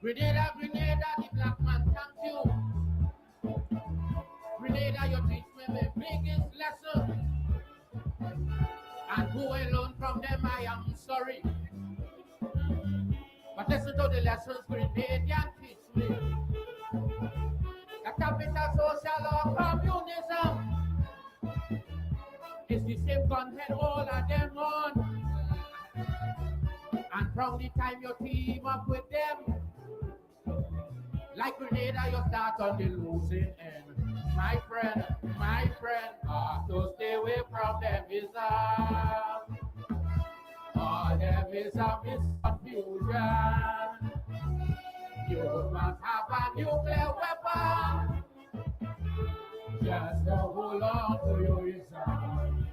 Grenada, Grenada, the black man, thank you. Grenada, you teach me the biggest lesson. And who alone from them, I am sorry. But listen to the lessons Grenadian teach me. The capital social or communism is the same content all of them on. And from the time you team up with them, like Grenada, you start on the losing end. My friend, to stay away from them is them is confusion. You must have a nuclear weapon. Just to hold on to your reason.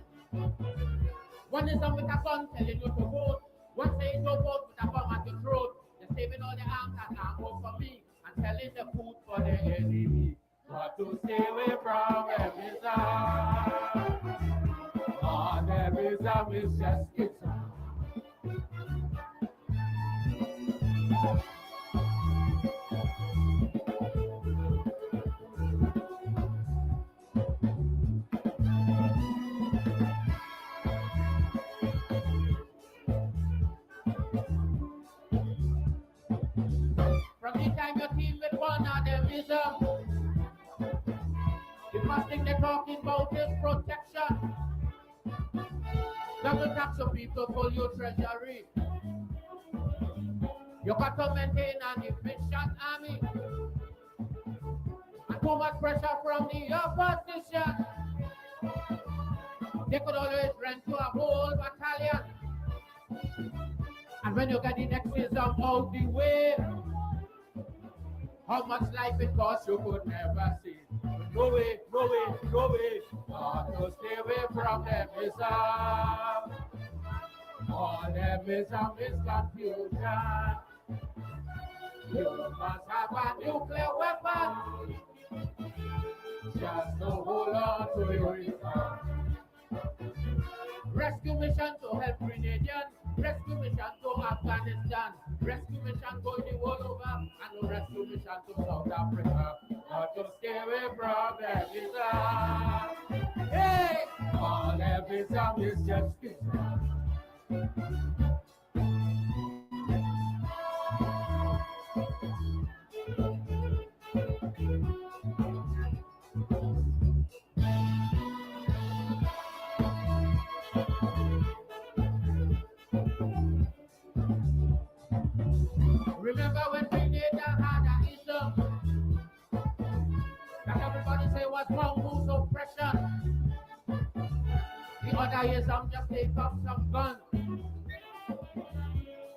One is with a gun telling you to vote. One saying no vote with a bomb at your throat. They're saving all the arms and ammo for me and telling the food for the enemy. But to stay away from everything. All everything is just it's from the time you team with one of them is the first thing they're talking about is protection. Double tax of people pull your treasury. You got to maintain an efficient army. And too much pressure from the opposition. They could always rent to a whole battalion. And when you get the nexism out the way, how much life it costs you could never see. No way. To stay away from them is all them is confusion. You must have a nuclear weapon. Just to hold on to your reason. Rescue mission to help Grenadians. Rescue mission to Afghanistan. Rescue mission going the world over. And no rescue mission to South Africa. But to stay away from them is hey! All everything is just remember when Grenada had an issue that everybody say was mongoose oppression. The other years I'm just take up some guns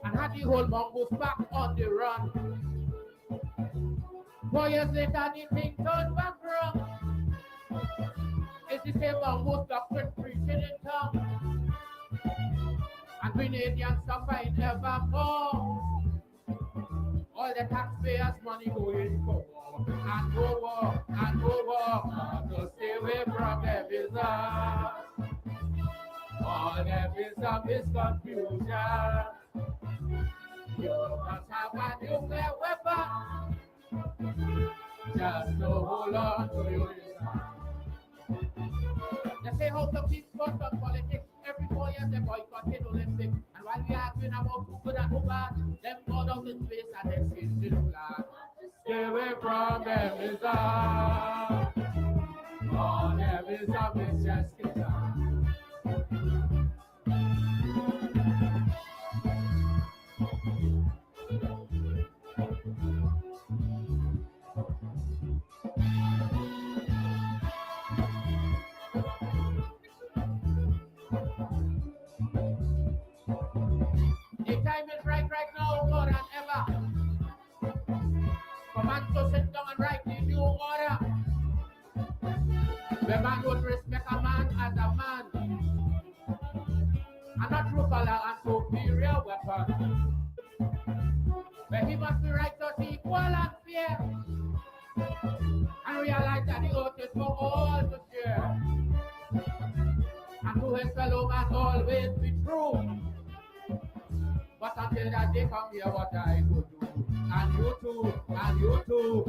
and had the whole mongoose back on the run. 4 years later the thing turned back wrong. It's the same mongoose doctrine preaching in tongue. And Grenadians suffering evermore. All the taxpayers' money going for war and go war and go war. To stay away from the visa. All the visa is confusion. You must have a nuclear weapon. Just to hold on to your visa. They say how to keep first on politics. Every 4 years they boycotted Olympics. And while we are arguing about who good and who bad, them go down the space and they change the flag. Stay away from them is all them is just the time is right now more than ever. For man to sit down and write the new order. The man would respect a man as a man. And not through color and superior weapon. But he must be righteous, equal and fair. And realize that the earth is for all to share. And to his fellow man always be true. But until until that day come here, what I could do. And you too, and you too.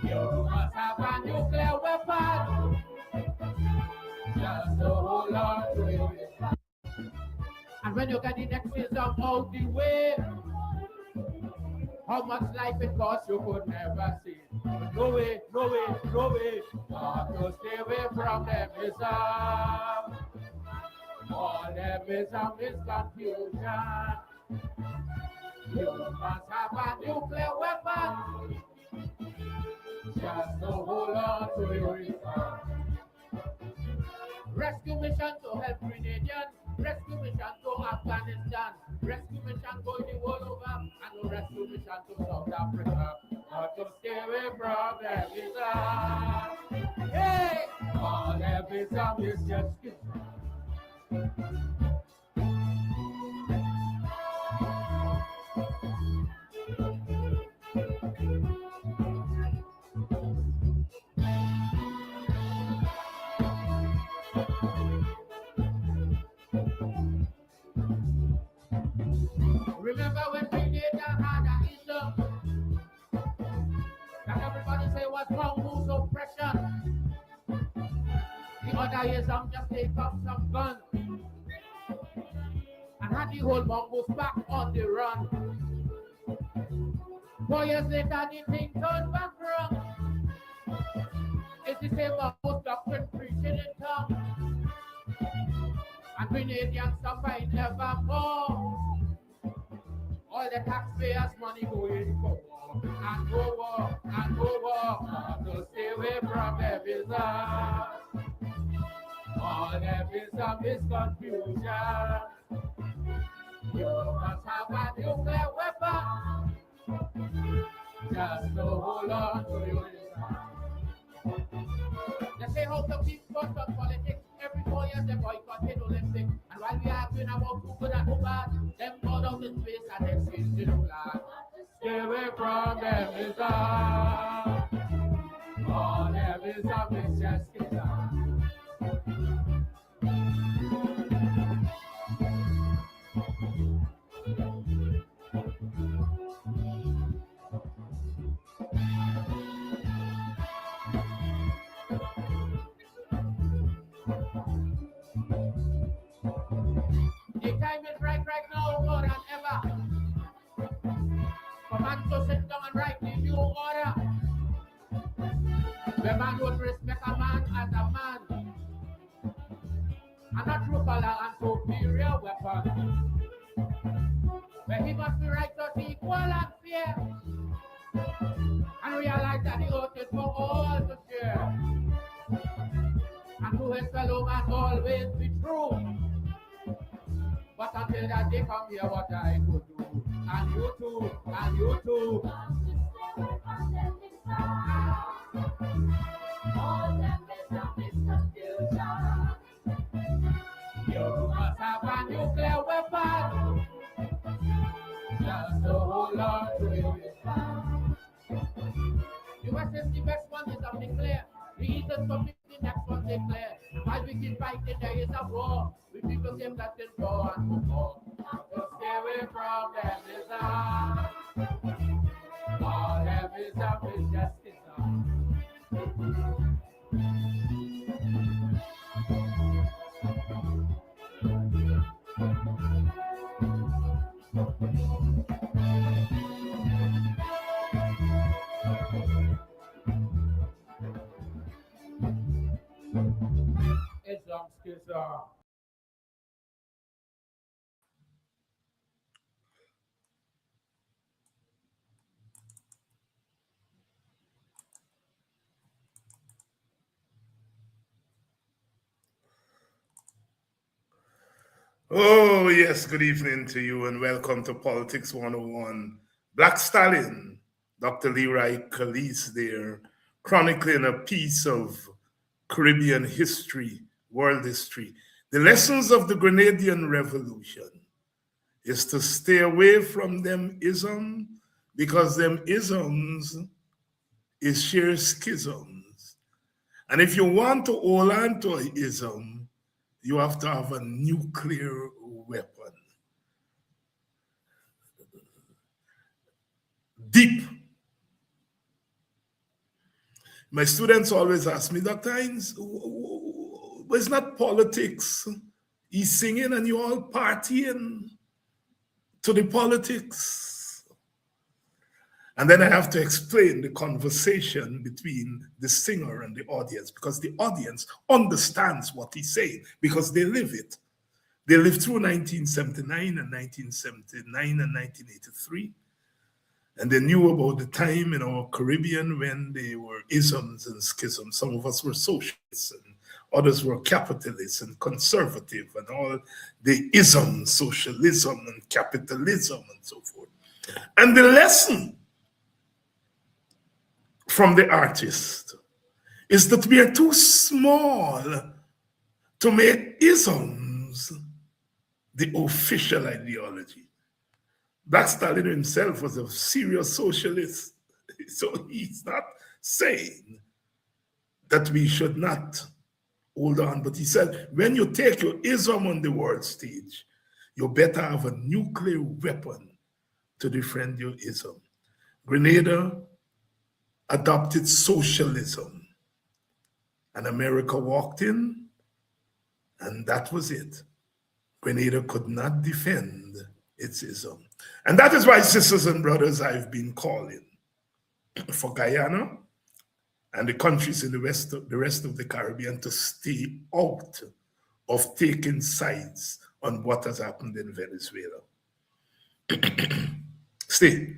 You must have a nuclear weapon. Just to hold on to it. And when you get the next system out the way, how much life it costs you could never see. But no way, no way, no way. Got to stay away from them is all them is confusion. You must have a nuclear weapon. Just to hold on to your rescue mission to help Grenadians, rescue mission to Afghanistan, rescue mission going the world over, and no rescue mission to South Africa. But to stay away from them is hey, all them is just remember when Grenada had an issue that everybody say was wrong, who's oppression. The other years I'm just take up some guns and had the whole mongoose back on the run. 4 years later the thing turned back wrong. It's the same mongoose doctrine preaching in tongue. And Grenadians suffering evermore. All the taxpayers' money going for war, and go war, and go war. So stay away from them is all them is confusion. You must have a nuclear weapon. Just to hold on to your they say how to keep cut on politics. Every 4 years they boycotted Olympics. And while we are arguing about who good and who bad, them go down in space and they change the flag. Stay away from them is all them is just the time is right now more than ever. For man to sit down and write the new order. The man would respect a man as a man. And not true color and superior weapon. But he must be righteous, equal and fair. And realize that the earth is for all to share. And to his fellow man always be true. But until that day come here, what I could do. And you too, and you too. You must have a nuclear weapon. Just to hold on to it. US is the best one, is declare. The Eastern Committee, the next one declare. While we keep fighting, there is a war. We people say that is war and war. So stay away from them, is all them is justice. It's Oh, yes, good evening to you and welcome to Politics 101. Black Stallion, Dr. Leroy Calise there, chronicling a piece of Caribbean history, world history. The lessons of the Grenadian Revolution is to stay away from them ism because them isms is sheer schisms. And if you want to hold on to an ism, you have to have a nuclear weapon. Deep. My students always ask me, Dr. Hines, it's not politics. He's singing and you all partying to the politics. And then I have to explain the conversation between the singer and the audience, because the audience understands what he's saying because they live it. They lived through 1979 and 1979 and 1983. And they knew about the time in our Caribbean when there were isms and schisms. Some of us were socialists and others were capitalists and conservative, and all the isms, socialism and capitalism and so forth. And the lesson from the artist is that we are too small to make isms the official ideology. Black Stalin himself was a serious socialist, so he's not saying that we should not hold on, but he said, when you take your ism on the world stage, you better have a nuclear weapon to defend your ism. Grenada adopted socialism, and America walked in, and that was it. Grenada could not defend its ism. And that is why, sisters and brothers, I've been calling for Guyana and the countries in the rest of the Caribbean to stay out of taking sides on what has happened in Venezuela. Stay.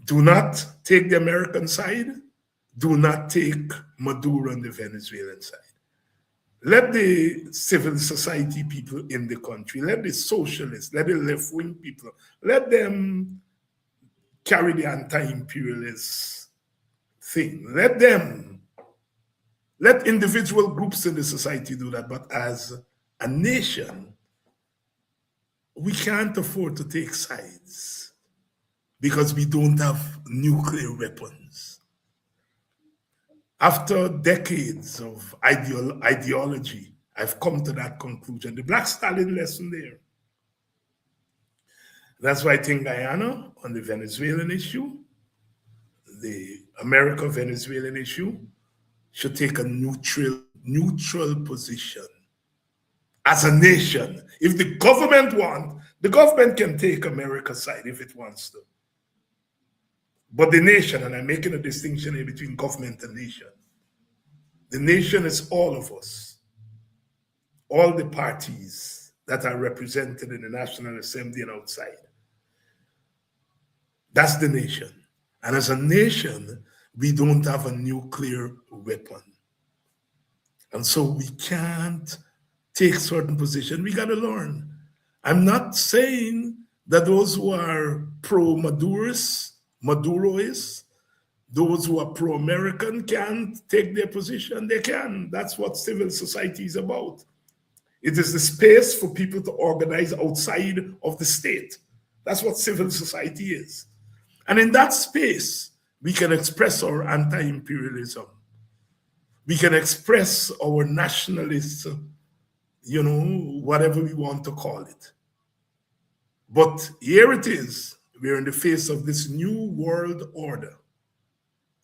Do not take the American side. Do not take Maduro on the Venezuelan side. Let the civil society people in the country, let the socialists, let the left-wing people, let them carry the anti-imperialist thing. Let individual groups in the society do that. But as a nation, we can't afford to take sides because we don't have nuclear weapons. After decades of ideology, I've come to that conclusion. The Black Stalin lesson there. That's why I think Guyana on the Venezuelan issue, the America-Venezuelan issue, should take a neutral position. As a nation, if the government can take America's side if it wants to. But the nation, and I'm making a distinction here between government and nation. The nation is all of us, all the parties that are represented in the National Assembly and outside. That's the nation. And as a nation, we don't have a nuclear weapon. And so we can't take certain positions. We got to learn. I'm not saying that those who are pro-Maduroist, those who are pro-American can't take their position. They can. That's what civil society is about. It is the space for people to organize outside of the state. That's what civil society is. And in that space, we can express our anti-imperialism. We can express our nationalist, whatever we want to call it. But here it is. We're in the face of this new world order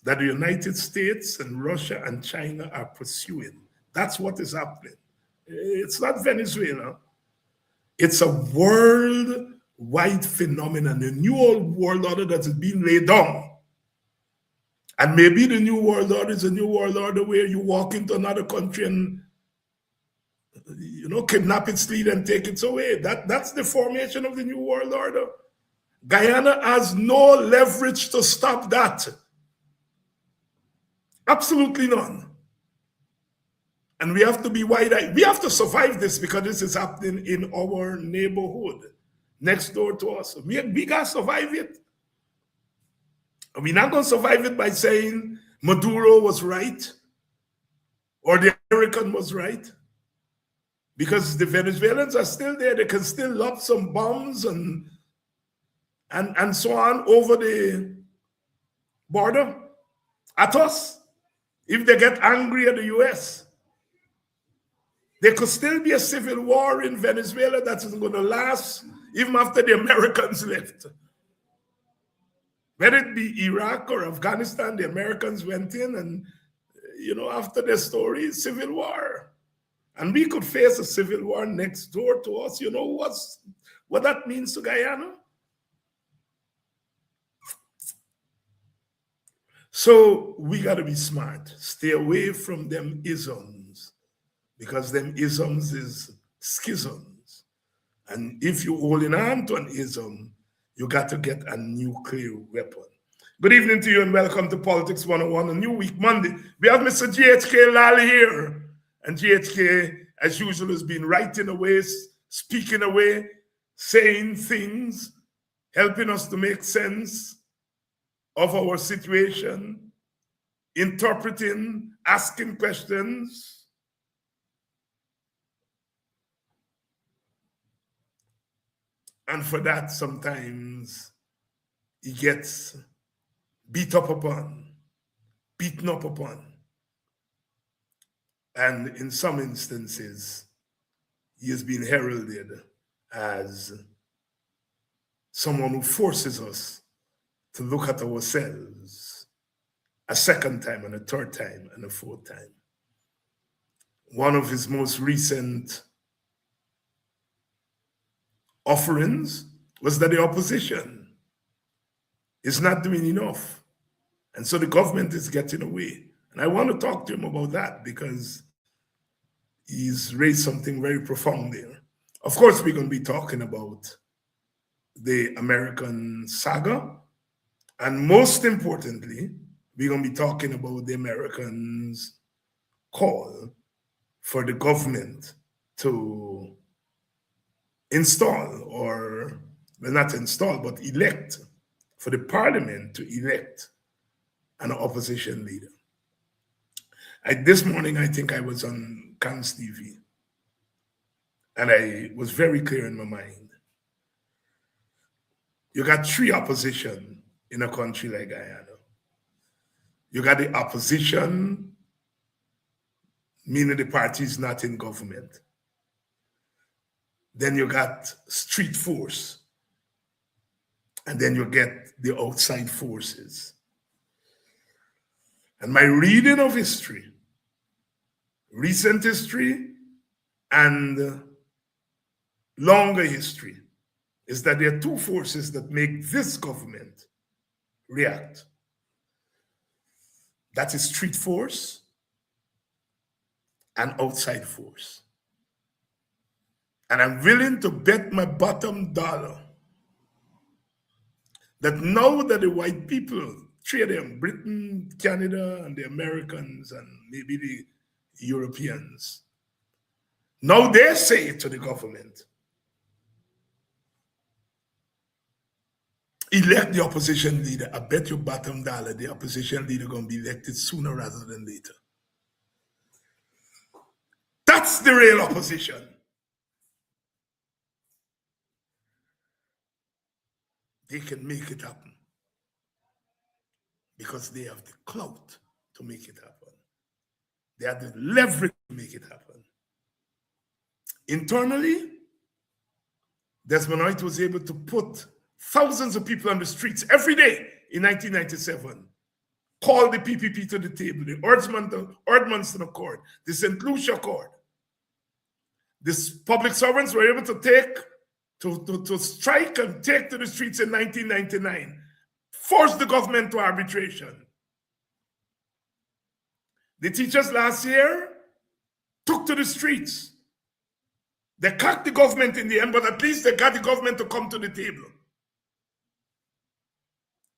that the United States and Russia and China are pursuing. That's what is happening. It's not Venezuela. It's a worldwide phenomenon, a new world order that is being laid down. And maybe the new world order is a new world order where you walk into another country and kidnap its leader and take it away. That's the formation of the new world order. Guyana has no leverage to stop that. Absolutely none. And we have to be wide-eyed. We have to survive this because this is happening in our neighborhood, next door to us. We got to survive it. And we're not going to survive it by saying Maduro was right or the American was right. Because the Venezuelans are still there. They can still lob some bombs and so on over the border at us. if they get angry at the US, there could still be a civil war in Venezuela that is going to last even after the Americans left. Whether it be Iraq or Afghanistan, the Americans went in and, after their story, civil war. And we could face a civil war next door to us. You know what that means to Guyana? So we got to be smart. Stay away from them isms, because them isms is schisms. And if you're holding on to an ism, you got to get a nuclear weapon. Good evening to you and welcome to Politics 101, a new week, Monday. We have Mr. GHK Lall here. And GHK, as usual, has been writing away, speaking away, saying things, helping us to make sense of our situation, interpreting, asking questions. And for that, sometimes he gets beaten up upon. And in some instances, he has been heralded as someone who forces us to look at ourselves a second time and a third time and a fourth time. One of his most recent offerings was that the opposition is not doing enough. And so the government is getting away. And I want to talk to him about that because he's raised something very profound there. Of course, we're going to be talking about the American saga. And most importantly, we're going to be talking about the Americans' call for the government to install, or well, not install, but elect, for the parliament to elect an opposition leader. This morning, I think I was on Cans TV, and I was very clear in my mind. You got three opposition in a country like Guyana. You got the opposition, meaning the party is not in government. Then you got street force. And then you get the outside forces. And my reading of history, recent history and longer history, is that there are two forces that make this government react. That is street force and outside force. And I'm willing to bet my bottom dollar that now that the white people, three of them, Britain, Canada, and the Americans, and maybe the Europeans, now they say to the government, elect the opposition leader. I bet your bottom dollar the opposition leader going to be elected sooner rather than later. That's the real opposition. They can make it happen because they have the clout to make it happen. They have the leverage to make it happen. Internally, Desmond Hoyt was able to put thousands of people on the streets every day in 1997, call the PPP to the table, the Ordmanston Accord, the St. Lucia Accord. These public servants were able to strike and take to the streets in 1999, force the government to arbitration. The teachers last year took to the streets. They cut the government in the end, but at least they got the government to come to the table.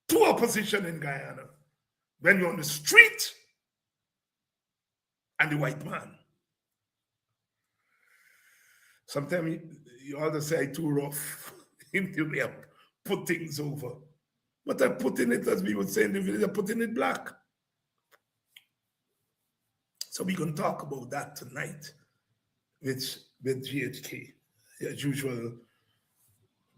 Two opposition in Guyana. When you're on the street and the white man. Sometimes you always say I'm too rough into me, put things over. But I put in it, as we would say in the village, I put in it black. So we're going to talk about that tonight with GHK. As usual,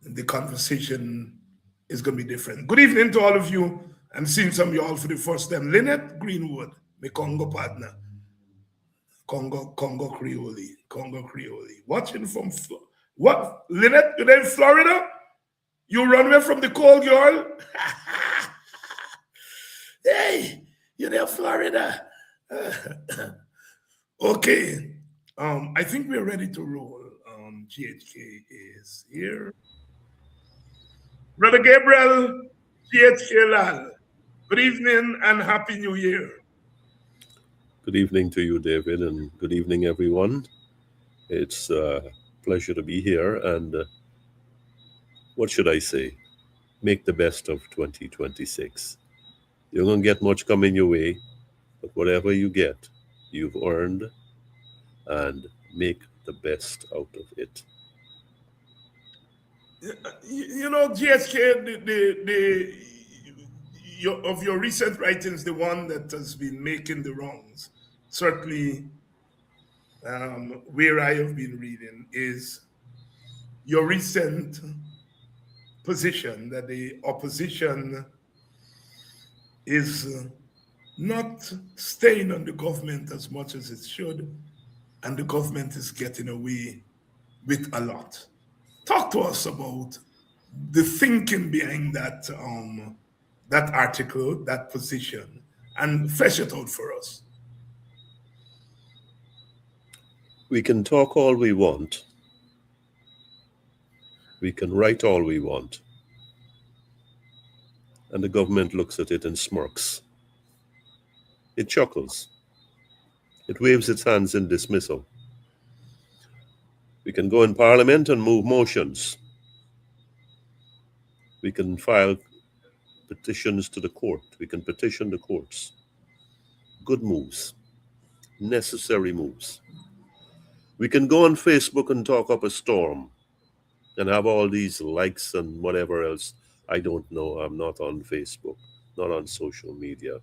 the conversation is going to be different. Good evening to all of you. I'm seeing some of you all for the first time. Lynette Greenwood, my Congo partner, Congo Creole. Watching from what? Lynette, you're in Florida? You run away from the cold, girl? Hey, you're there, Florida. Okay. I think we're ready to roll. GHK is here. Brother Gabriel, GHK Lall. Good evening and Happy New Year. Good evening to you, David, and good evening, everyone. It's a pleasure to be here, and what should I say? Make the best of 2026. You're going to get much coming your way, but whatever you get, you've earned, and make the best out of it. You know, GHK, of your recent writings, the one that has been making the wrongs, certainly where I have been reading, is your recent position that the opposition is not staying on the government as much as it should, and the government is getting away with a lot. Talk to us about the thinking behind that article, that position, and flesh it out for us. We can talk all we want, we can write all we want, and the government looks at it and smirks. It chuckles. It waves its hands in dismissal. We can go in Parliament and move motions. We can file petitions to the court. We can petition the courts. Good moves, necessary moves. We can go on Facebook and talk up a storm and have all these likes and whatever else. I don't know. I'm not on Facebook, not on social media.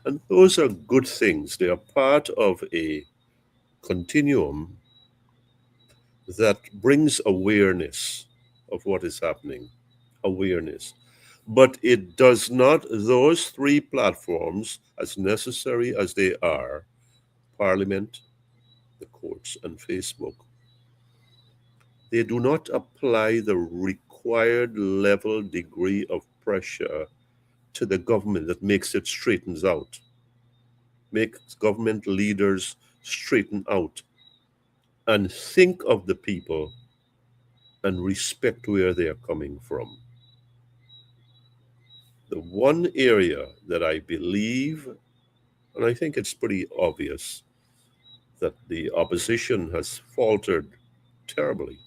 And those are good things. They are part of a continuum that brings awareness of what is happening. Awareness. But it does not, those three platforms, as necessary as they are, Parliament, the courts, and Facebook, they do not apply the required level degree of pressure to the government that makes it straightens out, makes government leaders straighten out and think of the people and respect where they are coming from. The one area that I believe, and I think it's pretty obvious, that the opposition has faltered terribly.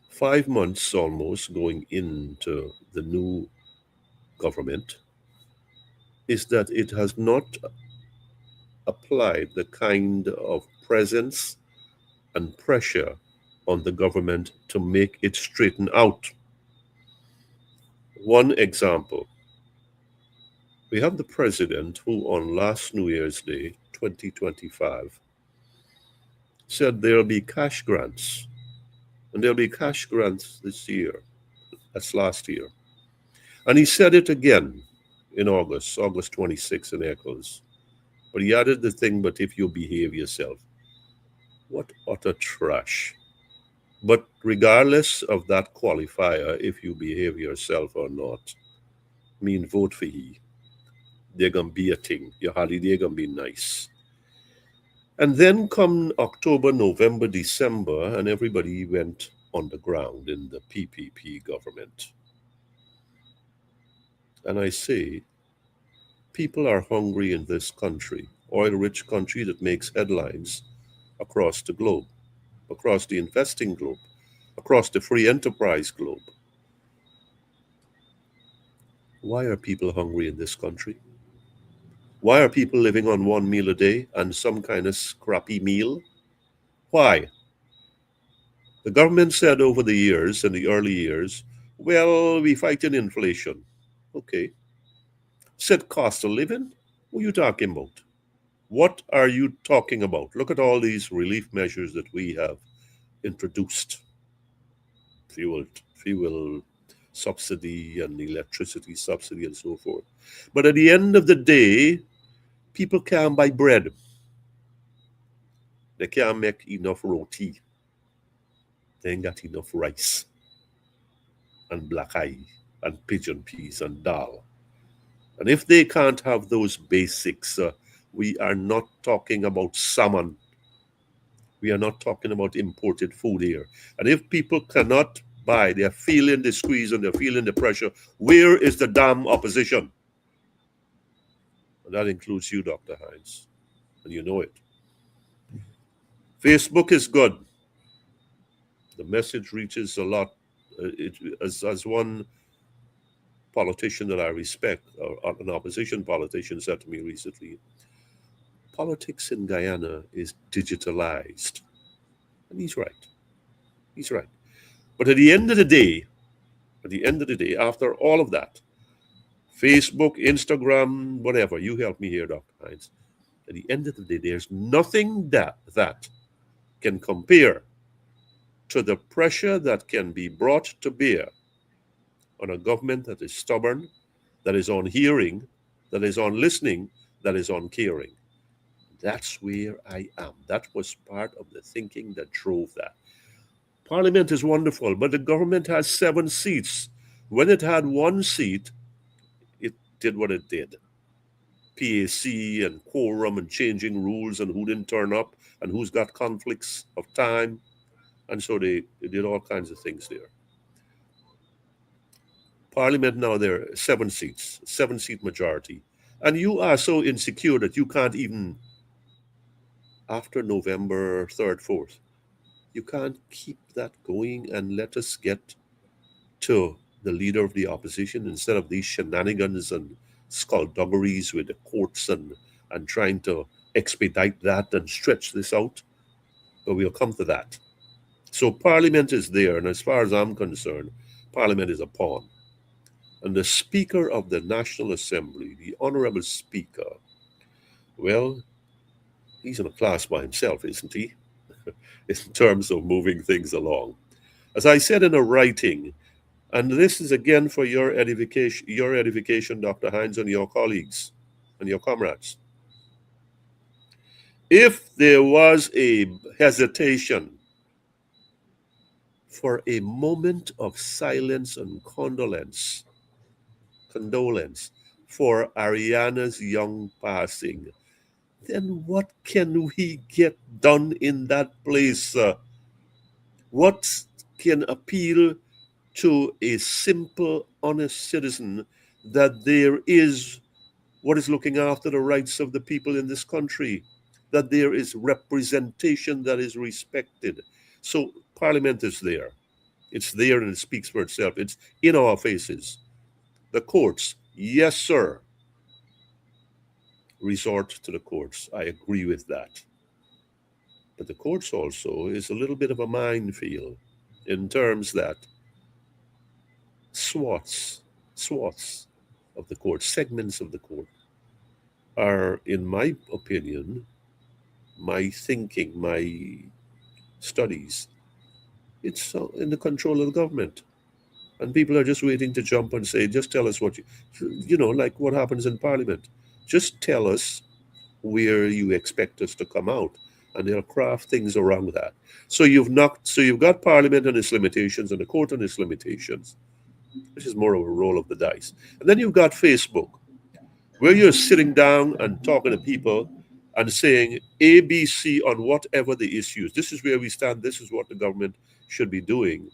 5 months almost going into the new government, is that it has not applied the kind of presence and pressure on the government to make it straighten out. One example, we have the president who on last New Year's Day 2025 said there'll be cash grants, and there'll be cash grants this year. That's last year. And he said it again in August 26 in Echoes. But he added the thing, but if you behave yourself. What utter trash. But regardless of that qualifier, if you behave yourself or not, mean vote for he. They're going to be a thing. Your holiday going to be nice. And then come October, November, December, and everybody went on the ground in the PPP government. And I say, people are hungry in this country, oil-rich country that makes headlines across the globe, across the investing globe, across the free enterprise globe. Why are people hungry in this country? Why are people living on one meal a day and some kind of scrappy meal? Why? The government said over the years, in the early years, well, we fighting inflation. Okay. Said cost of living? What are you talking about? What are you talking about? Look at all these relief measures that we have introduced. Fuel subsidy and electricity subsidy and so forth. But at the end of the day, people can't buy bread. They can't make enough roti. They ain't got enough rice and black eye and pigeon peas and dal. And if they can't have those basics, we are not talking about salmon. We are not talking about imported food here. And if people cannot buy, they're feeling the squeeze and they're feeling the pressure, where is the damn opposition? And that includes you, Dr. Hines, and you know it. Facebook is good. The message reaches a lot. As one politician that I respect, or an opposition politician, said to me recently, politics in Guyana is digitalized. And he's right. He's right. But at the end of the day, after all of that, Facebook, Instagram, whatever, you help me here, Dr. Hines. At the end of the day, there's nothing that can compare to the pressure that can be brought to bear on a government that is stubborn, that is unhearing, that is unlistening, that is uncaring. That's where I am. That was part of the thinking that drove that. Parliament is wonderful, but the government has 7 seats. When it had 1 seat, it did what it did. PAC and quorum and changing rules and who didn't turn up and who's got conflicts of time. And so they did all kinds of things there. Parliament now, there are 7 seats, 7-seat majority. And you are so insecure that you can't even, after November 3rd, 4th, you can't keep that going and let us get to the leader of the opposition instead of these shenanigans and skullduggeries with the courts and trying to expedite that and stretch this out. But we'll come to that. So Parliament is there, and as far as I'm concerned, Parliament is a pawn. And the Speaker of the National Assembly, the Honorable Speaker, well, he's in a class by himself, isn't he? In terms of moving things along. As I said in a writing, and this is again for your edification, Dr. Hines, and your colleagues and your comrades. If there was a hesitation for a moment of silence and condolence for Ariana's young passing, then what can we get done in that place? What can appeal to a simple, honest citizen that there is what is looking after the rights of the people in this country, that there is representation that is respected? So Parliament is there. It's there and it speaks for itself. It's in our faces. The courts, yes, sir. Resort to the courts. I agree with that. But the courts also is a little bit of a minefield in terms that swaths of the court, segments of the court, are, in my opinion, my thinking, my studies, it's in the control of the government. And people are just waiting to jump and say, just tell us what you know, like what happens in Parliament. Just tell us where you expect us to come out, and they'll craft things around that. So you've got Parliament and its limitations and the court and its limitations, which is more of a roll of the dice. And then you've got Facebook, where you're sitting down and talking to people and saying A, B, C on whatever the issues. This is where we stand. This is what the government should be doing.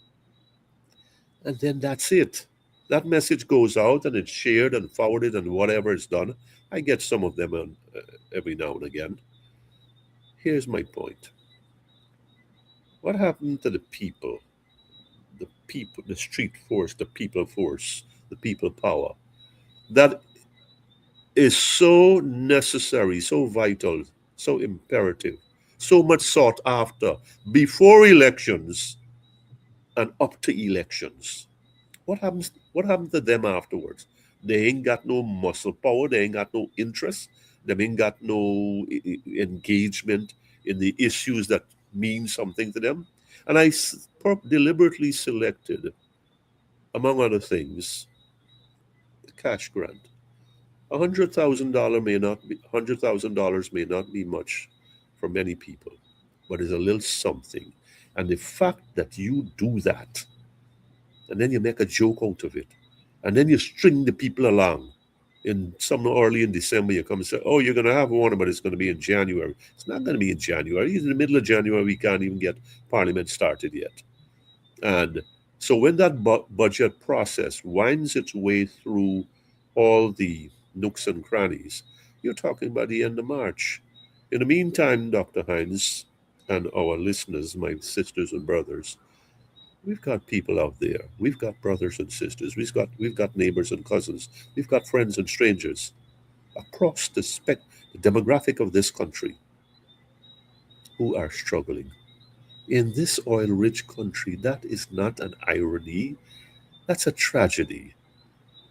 And then that's it. That message goes out and it's shared and forwarded and whatever is done. I get some of them on, every now and again. Here's my point. What happened to the people, the street force, the people power, that is so necessary, so vital, so imperative, so much sought after before elections and up to elections? What happened to them afterwards? They ain't got no muscle power. They ain't got no interest. They ain't got no engagement in the issues that mean something to them. And I deliberately selected among other things, the cash grant. $100,000 may not be $100,000 may not be much for many people, but it's a little something. And the fact that you do that, and then you make a joke out of it, and then you string the people along. In some early in December, you come and say, "Oh, you're going to have one, but it's going to be in January." It's not going to be in January. In the middle of January, we can't even get Parliament started yet. And so when that budget process winds its way through all the nooks and crannies, you're talking about the end of March. In the meantime, Dr. Hines and our listeners, my sisters and brothers, we've got people out there. We've got brothers and sisters. We've got neighbors and cousins. We've got friends and strangers across the demographic of this country who are struggling. In this oil-rich country, that is not an irony. That's a tragedy.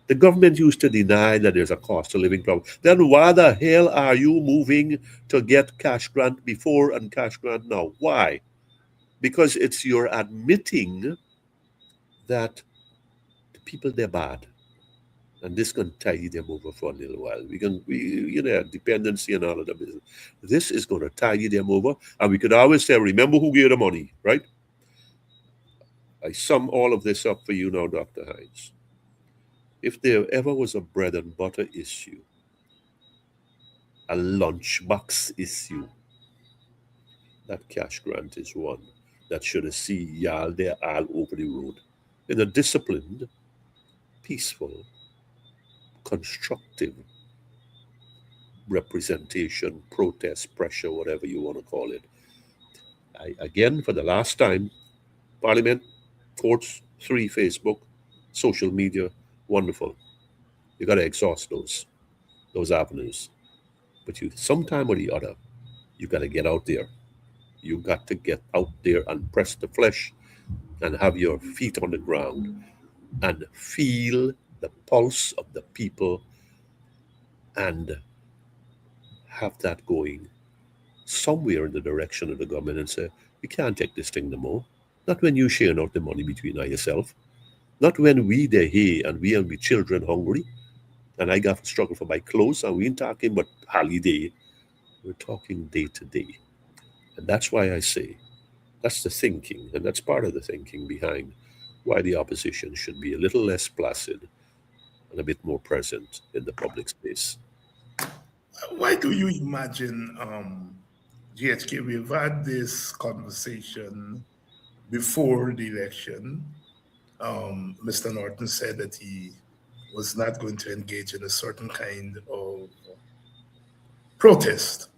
The government used to deny that there's a cost of living problem. Then why the hell are you moving to get cash grant before and cash grant now? Why? Because it's you're admitting that the people they're bad, and this can tie them over for a little while. Dependency and all of that business. This is going to tie them over, and we could always say, remember who gave the money, right? I sum all of this up for you now, Dr. Hines. If there ever was a bread and butter issue, a lunchbox issue, that cash grant is one that should have seen y'all there all over the road in a disciplined, peaceful, constructive representation, protest, pressure, whatever you want to call it. Again, for the last time, Parliament, courts, 3, Facebook, social media, wonderful. You got to exhaust those avenues. But you, sometime or the other, you got to get out there. You got to get out there and press the flesh and have your feet on the ground and feel the pulse of the people and have that going somewhere in the direction of the government and say, we can't take this thing no more. Not when you share out the money between yourself. Not when we there here and we and we children hungry and I got to struggle for my clothes and we ain't talking about holiday. We're talking day to day. And that's why I say that's the thinking, and that's part of the thinking behind why the opposition should be a little less placid and a bit more present in the public space. Why do you imagine, GHK, we've had this conversation before the election. Mr. Norton said that he was not going to engage in a certain kind of protest,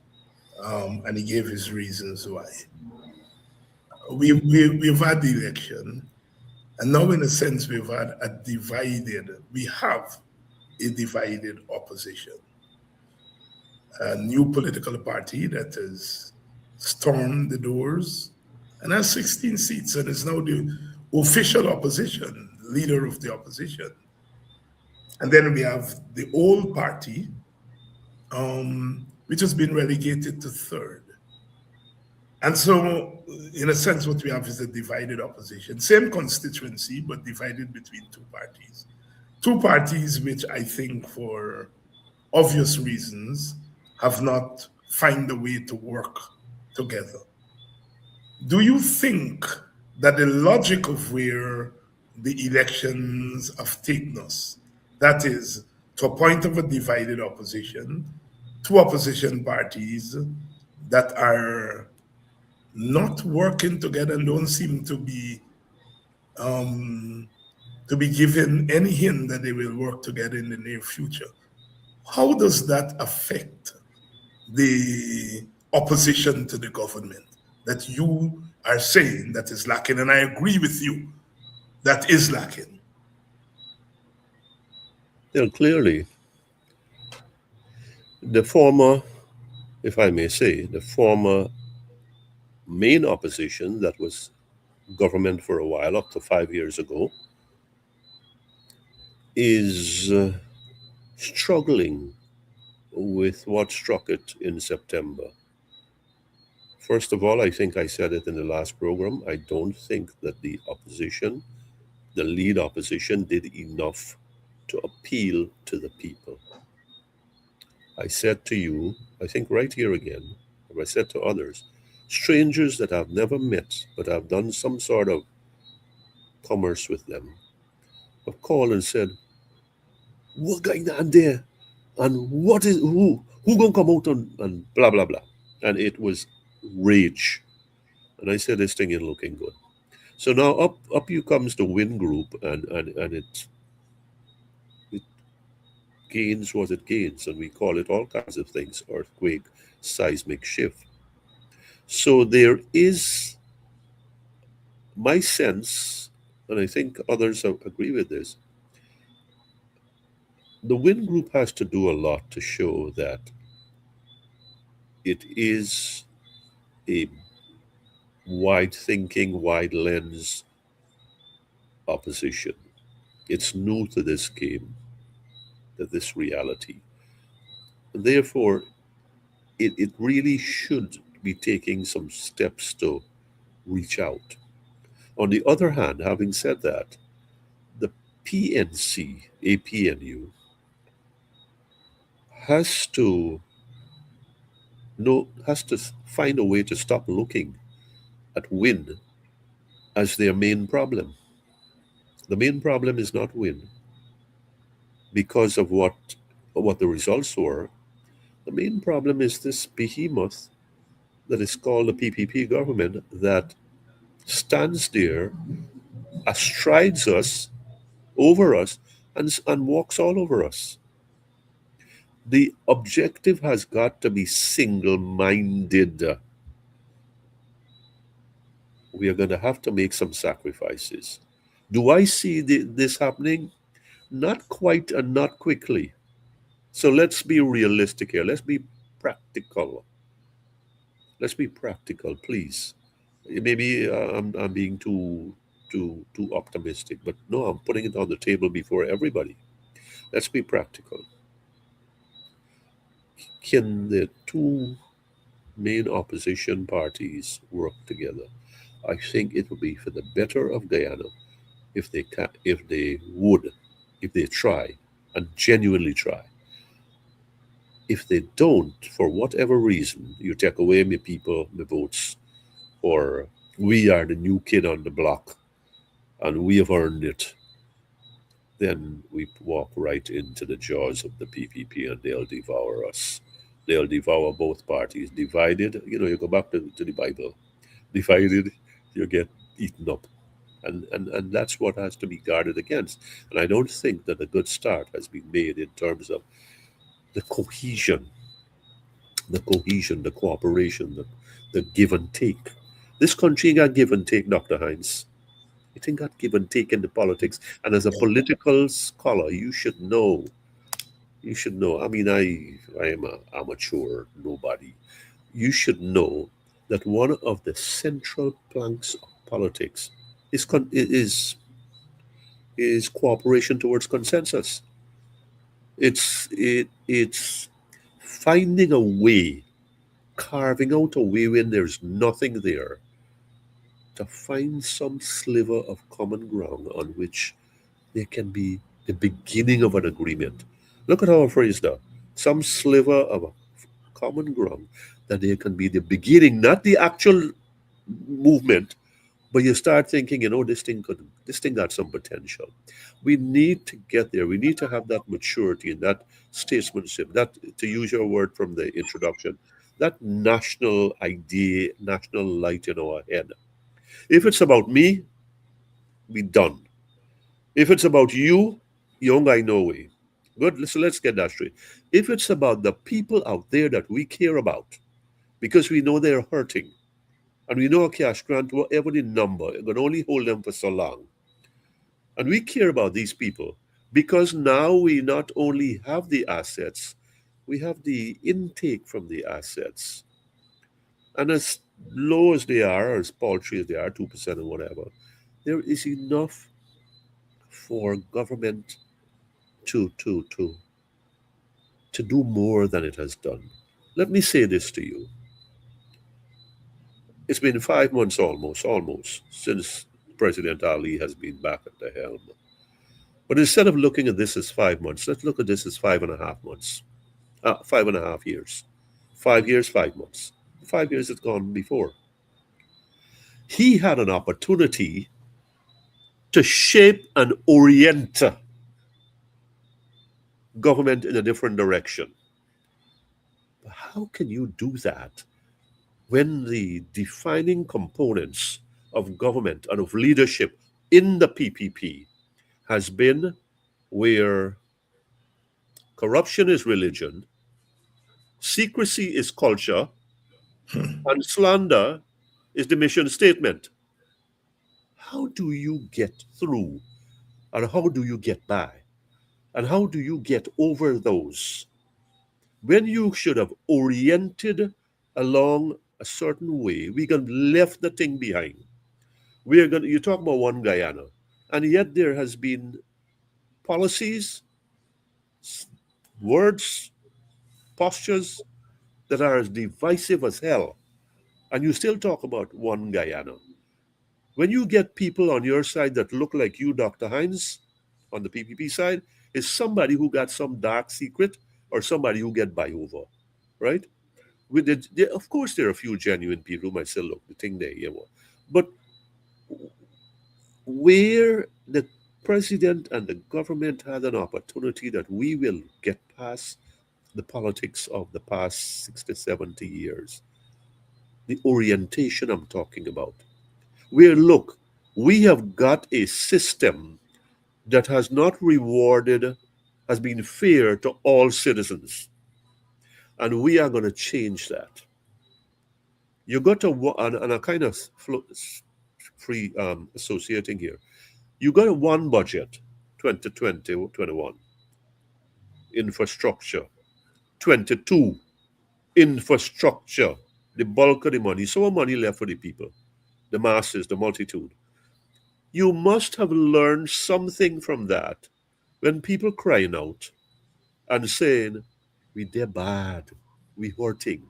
and he gave his reasons why. We've had the election, and now, in a sense, we have a divided opposition. A new political party that has stormed the doors and has 16 seats and is now the official opposition, leader of the opposition. And then we have the old party, which has been relegated to third. And so, in a sense, what we have is a divided opposition. Same constituency, but divided between two parties. Two parties which I think, for obvious reasons, have not found a way to work together. Do you think that the logic of where the elections have taken us, that is, to a point of a divided opposition, two opposition parties that are not working together and don't seem to be given any hint that they will work together in the near future, how does that affect the opposition to the government that you are saying that is lacking? And I agree with you, that is lacking. Clearly, the former, if I may say, the former main opposition that was government for a while, up to 5 years ago, is struggling with what struck it in September. First of all, I think I said it in the last program, I don't think that the opposition The lead opposition did enough to appeal to the people. I said to you, I think right here again, or I said to others, strangers that I've never met but I've done some sort of commerce with them, have called and said, what going on there? And what is who gonna come out and blah blah blah. And it was rage. And I said this thing ain't looking good. So now up you comes the Win group and it gains what it gains, and we call it all kinds of things, earthquake, seismic shift. So there is my sense, and I think others agree with this, the Win group has to do a lot to show that it is a wide thinking, wide lens opposition. It's new to this game, to this reality. And therefore, it really should be taking some steps to reach out. On the other hand, having said that, the PNC, APNU, has to has to find a way to stop looking at Win as their main problem. The main problem is not Win because of what the results were. The main problem is this behemoth that is called the PPP government that stands there, astrides us, over us, and walks all over us. The objective has got to be single minded. We are going to have to make some sacrifices. Do I see this happening? Not quite and not quickly. So let's be realistic here. Let's be practical. Let's be practical, please. Maybe I'm being too optimistic, but no, I'm putting it on the table before everybody. Let's be practical. Can the two main opposition parties work together? I think it would be for the better of Guyana if they can, if they try and genuinely try. If they don't, for whatever reason, you take away my people, my votes, or we are the new kid on the block and we have earned it, then we walk right into the jaws of the PPP and they'll devour us. They'll devour both parties. Divided, you go back to the Bible. Divided, you get eaten up. And that's what has to be guarded against. And I don't think that a good start has been made in terms of the cohesion, the cooperation, the give and take. This country got give and take, Dr. Hines. It ain't got give and take in the politics. And as a political scholar, you should know. You should know. I mean, I am an amateur nobody. You should know that one of the central planks of politics is cooperation towards consensus. It's finding a way, carving out a way when there's nothing there, to find some sliver of common ground on which there can be the beginning of an agreement. Look at our phrase now. Some sliver of a common ground that there can be the beginning, not the actual movement, but you start thinking, this thing got some potential. We need to get there. We need to have that maturity and that statesmanship, that, to use your word from the introduction, that national idea, national light in our head. If it's about me, we done. If it's about you, young guy, no way. Good. So let's get that straight. If it's about the people out there that we care about, because we know they're hurting, and we know a cash grant, whatever the number, it can only hold them for so long. And we care about these people because now we not only have the assets, we have the intake from the assets. And as low as they are, or as paltry as they are, 2% or whatever, there is enough for government to do more than it has done. Let me say this to you. It's been 5 months almost, since President Ali has been back at the helm. But instead of looking at this as 5 months, let's look at this as 5.5 months, 5.5 years. 5 years, 5 months. 5 years had gone before. He had an opportunity to shape and orient government in a different direction. But how can you do that when the defining components of government and of leadership in the PPP has been where corruption is religion, secrecy is culture, and slander is the mission statement? How do you get through, and how do you get by, and how do you get over those when you should have oriented along a certain way? We can left the thing behind. We are going. You talk about one Guyana, and yet there has been policies, words, postures that are as divisive as hell, and you still talk about one Guyana. When you get people on your side that look like you, Dr. Hines, on the PPP side, is somebody who got some dark secret or somebody who get by over, right? Of course, there are a few genuine people who might say, look, the thing there, you know. But where the president and the government had an opportunity that we will get past the politics of the past 60, 70 years, the orientation I'm talking about, where, look, we have got a system that has not rewarded, has been fair to all citizens. And we are going to change that. You got to, and I kind of free associating here. You got a one budget, 2020, 21, infrastructure, 22, infrastructure, the bulk of the money, so much money left for the people, the masses, the multitude. You must have learned something from that when people crying out and saying, we did bad, we hurting.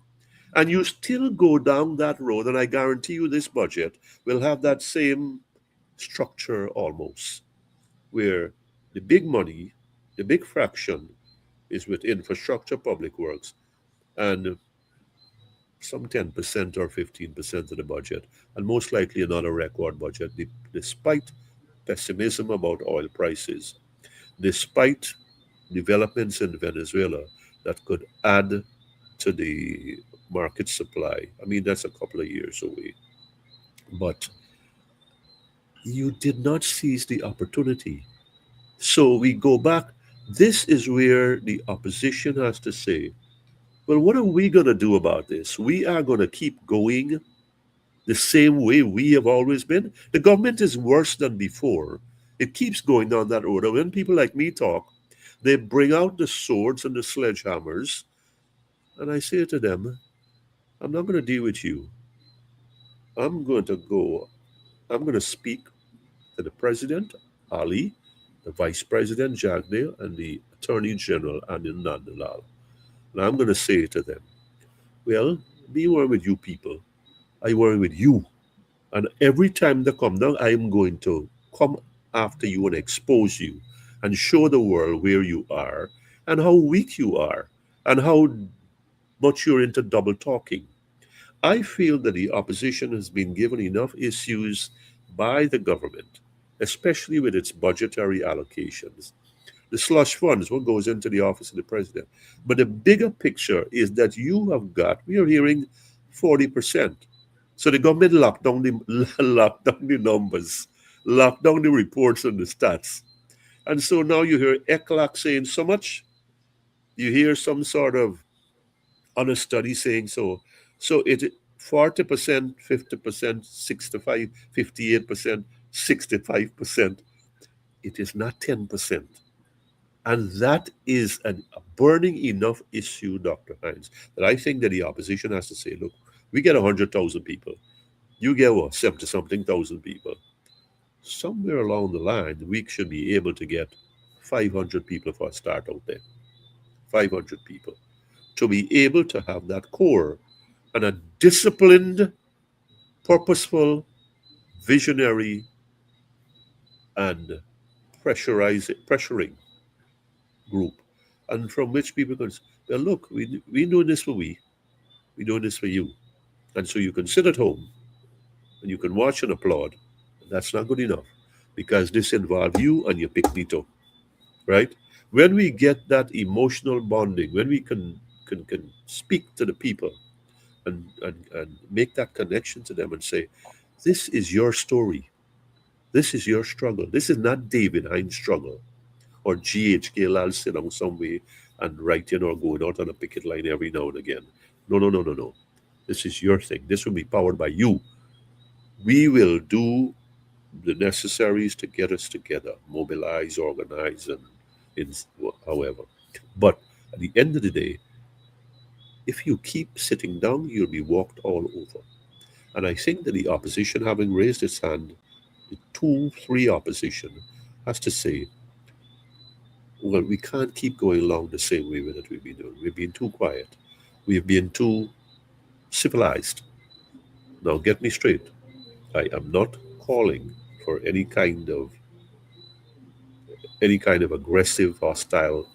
And you still go down that road, and I guarantee you this budget will have that same structure almost, where the big money, the big fraction is with infrastructure, public works, and some 10% or 15% of the budget, and most likely another record budget, despite pessimism about oil prices, despite developments in Venezuela that could add to the market supply. I mean, that's a couple of years away. But you did not seize the opportunity. So we go back. This is where the opposition has to say, well, what are we going to do about this? We are going to keep going the same way we have always been. The government is worse than before. It keeps going down that road. And when people like me talk, they bring out the swords and the sledgehammers. And I say to them, I'm not going to deal with you. I'm going to speak to the president, Ali, the vice president, Jagdeo, and the attorney general, Anil Nandalal. And I'm going to say to them, well, be worried with you people. I worry with you. And every time they come down, I am going to come after you and expose you and show the world where you are and how weak you are and how much you're into double talking. I feel that the opposition has been given enough issues by the government, especially with its budgetary allocations. The slush funds, what goes into the office of the president. But the bigger picture is that we are hearing 40%. So the government locked down the numbers, locked down the reports and the stats. And so now you hear ECLAC saying so much. You hear some sort of other study saying so. So it 40%, 50%, 65, 58%, 65%. It is not 10%. And that is a burning enough issue, Dr. Hines, that I think that the opposition has to say, look, we get 100,000 people. You get what, 70-something thousand people. Somewhere along the line, we should be able to get 500 people for a start out there. 500 people. To be able to have that core and a disciplined, purposeful, visionary and pressuring group, and from which people can say, well, look, we doing this for we doing this for you. And so you can sit at home and you can watch and applaud. That's not good enough because this involves you and your picnito, right? When we get that emotional bonding, when we can speak to the people and make that connection to them and say, this is your story. This is your struggle. This is not David Hines' struggle or GHK Lall sit down somewhere and writing or going out on a picket line every now and again. No, no, no, no, no. This is your thing. This will be powered by you. We will do the necessaries to get us together, mobilize, organize, and in, however. But at the end of the day, if you keep sitting down, you'll be walked all over. And I think that the opposition, having raised its hand, the two, three opposition, has to say, well, we can't keep going along the same way that we've been doing. We've been too quiet. We've been too civilized. Now, get me straight. I am not calling for any kind of aggressive, hostile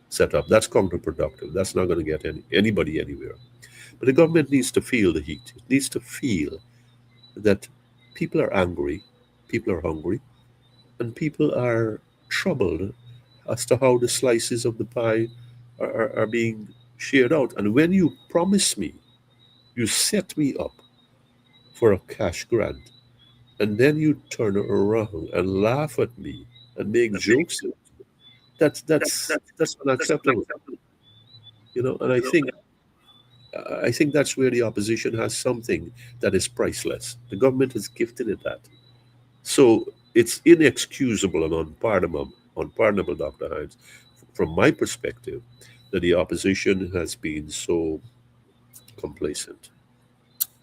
setup. That's counterproductive. That's not going to get anybody anywhere. But the government needs to feel the heat. It needs to feel that people are angry, people are hungry, and people are troubled as to how the slices of the pie are being shared out. And when you promise me, you set me up for a cash grant, and then you turn around and laugh at me and make jokes, that's unacceptable. And I think that's where the opposition has something that is priceless. The government has gifted it that. So it's inexcusable and unpardonable, Dr. Hines, from my perspective, that the opposition has been so complacent.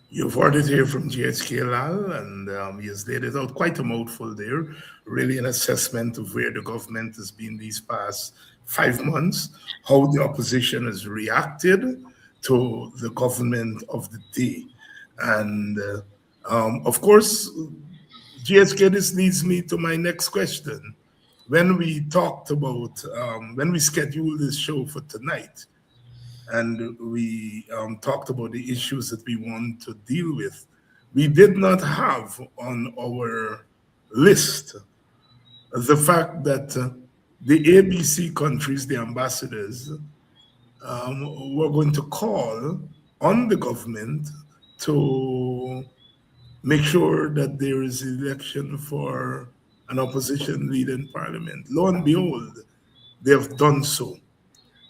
You've heard it here from GHK Lall, and he has laid it out quite a mouthful there. Really, an assessment of where the government has been these past 5 months, how the opposition has reacted to the government of the day. And of course, GHK, this leads me to my next question. When we scheduled this show for tonight, and we talked about the issues that we want to deal with, we did not have on our list the fact that the ABC countries, the ambassadors, were going to call on the government to make sure that there is election for an opposition leader in parliament. Lo and behold, they have done so.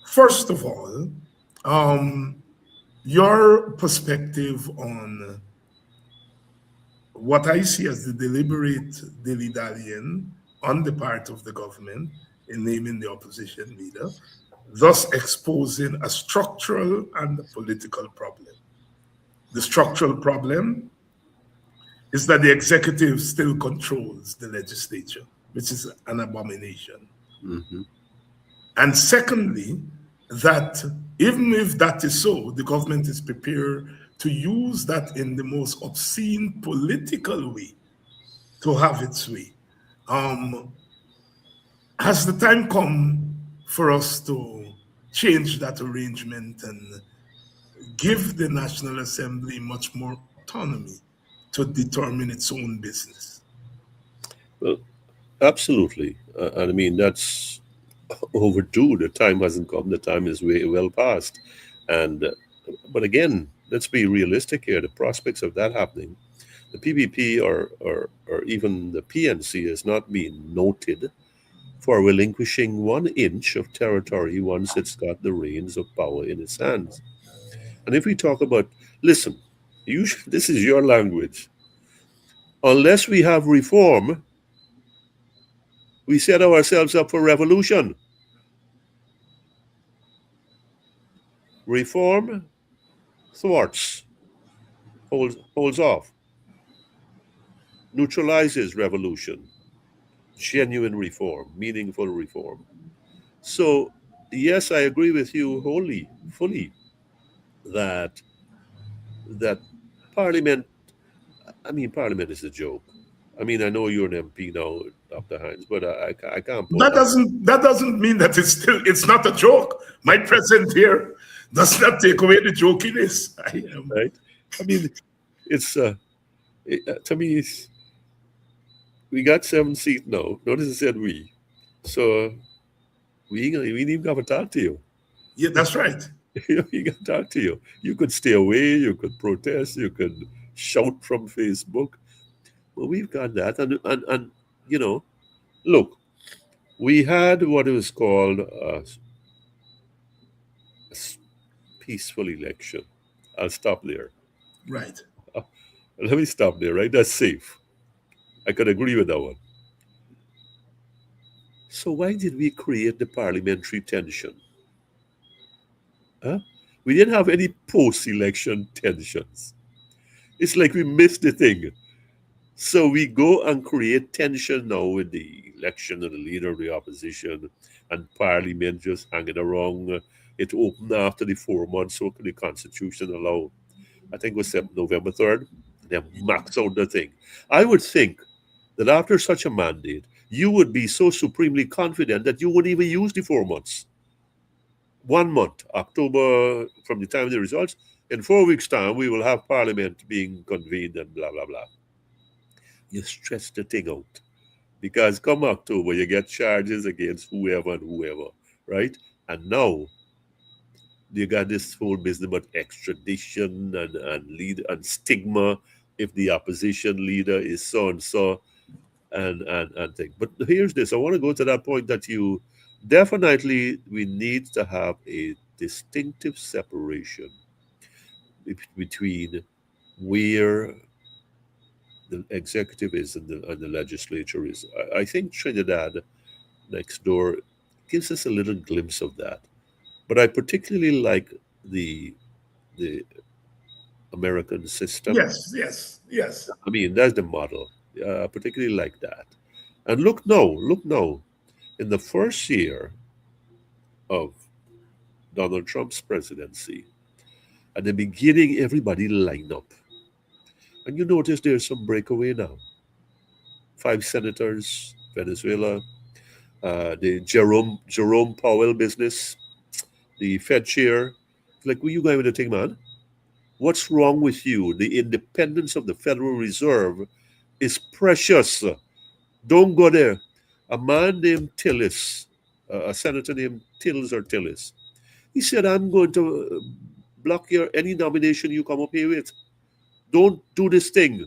First of all, um, your perspective on what I see as the deliberate dilly-dallying on the part of the government in naming the opposition leader, thus exposing a structural and a political problem. The structural problem is that the executive still controls the legislature, which is an abomination. Hmm. And secondly, that even if that is so, the government is prepared to use that in the most obscene political way to have its way. Um, has the time come for us to change that arrangement and give the National Assembly much more autonomy to determine its own business? Well, absolutely. And I mean, that's overdue. The time hasn't come. The time is way well past. And but again, let's be realistic here. The prospects of that happening, the PPP or even the PNC has not been noted for relinquishing 1 inch of territory once it's got the reins of power in its hands. And if we talk about, listen, this is your language. Unless we have reform, we set ourselves up for revolution. Reform thwarts, holds off, neutralizes revolution, genuine reform, meaningful reform. So, yes, I agree with you wholly, fully, that that Parliament. I mean, Parliament is a joke. I mean, I know you're an MP now, Dr. Hines, but I can't put That doesn't mean that it's not a joke. My presence here does not take away the jokiness. I am right. I mean, it's to me, we got 7 seats now. Notice I said we, so we ain't even got to talk to you. Yeah, that's right. We got to talk to you. You could stay away. You could protest. You could shout from Facebook. Well, we've got that, and you know, look, we had what was called a peaceful election. I'll stop there. Right. Let me stop there. Right, that's safe. I could agree with that one. So why did we create the parliamentary tension? Huh? We didn't have any post-election tensions. It's like we missed the thing. So we go and create tension now with the election of the leader of the opposition and parliament just hanging around. It opened after the 4 months, so the constitution allow, I think it was November 3rd, they max out the thing. I would think that after such a mandate, you would be so supremely confident that you wouldn't even use the 4 months. 1 month, October, from the time of the results, in 4 weeks' time, we will have parliament being convened and blah, blah, blah. You stretch the thing out because come October, you get charges against whoever and whoever, right? And now you got this whole business about extradition and lead and stigma if the opposition leader is so and so and thing. But here's this. I want to go to that point that you definitely we need to have a distinctive separation between where the executive is and the legislature is. I think Trinidad next door gives us a little glimpse of that. But I particularly like the American system. Yes, yes, yes. I mean, that's the model. I particularly like that. And look now, in the first year of Donald Trump's presidency, at the beginning, everybody lined up. And you notice there's some breakaway now. 5 senators, Venezuela, the Jerome Powell business, the Fed chair. Like, where you going with the thing, man? What's wrong with you? The independence of the Federal Reserve is precious. Don't go there. A man named Tillis, a senator named Tills or Tillis, he said, I'm going to block your any nomination you come up here with. Don't do this thing.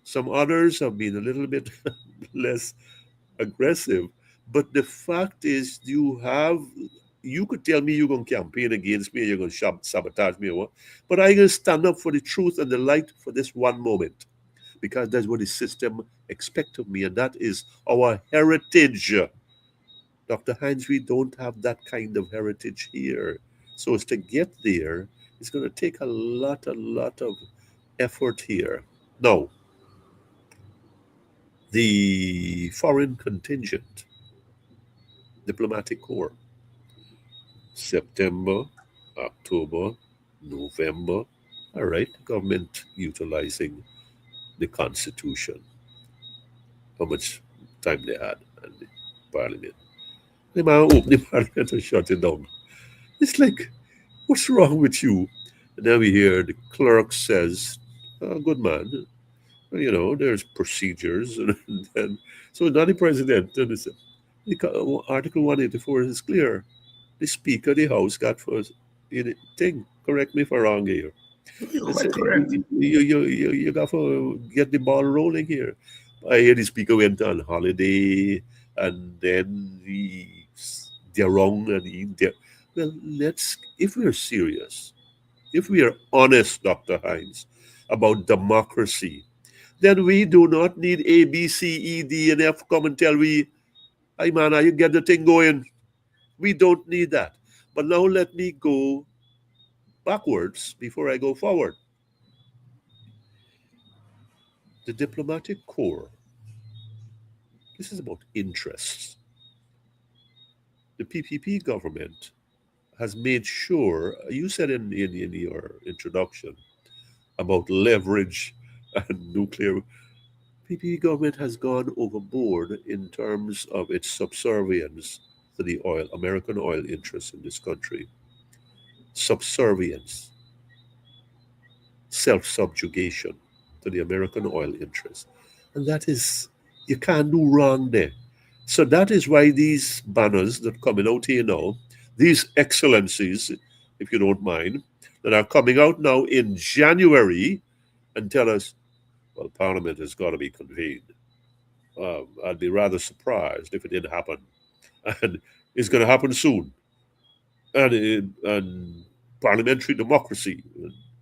Some others have been a little bit less aggressive. But the fact is, you could tell me you're going to campaign against me, you're going to sabotage me or what, but I'm going to stand up for the truth and the light for this one moment because that's what the system expects of me, and that is our heritage. Dr. Hines, we don't have that kind of heritage here. So as to get there, it's going to take a lot of effort here. Now, the foreign contingent, diplomatic corps, September, October, November. All right, government utilizing the Constitution. How much time they had and the Parliament. They might open the Parliament and shut it down. It's like, what's wrong with you? And then we hear the clerk says, oh, good man, there's procedures. And so not the president. And Article 184 is clear. The Speaker of the House got first in it thing. Correct me if I'm wrong here. You're So quite correct. you got to get the ball rolling here. I hear the Speaker went on holiday and then they're wrong and well, if we're serious, if we are honest, Dr. Hines, about democracy, then we do not need A, B, C, E, D, and F come and tell we, hey man, you get the thing going. We don't need that. But now let me go backwards before I go forward. The diplomatic corps, this is about interests. The PPP government has made sure, you said in your introduction about leverage and nuclear. PPP government has gone overboard in terms of its subservience to the American oil interests in this country. Subservience, self-subjugation to the American oil interests. And that is, you can't do wrong there. So that is why these banners that are coming out here now, these excellencies, if you don't mind, that are coming out now in January and tell us, well, Parliament has got to be convened. I'd be rather surprised if it didn't happen. And it's going to happen soon. And parliamentary democracy.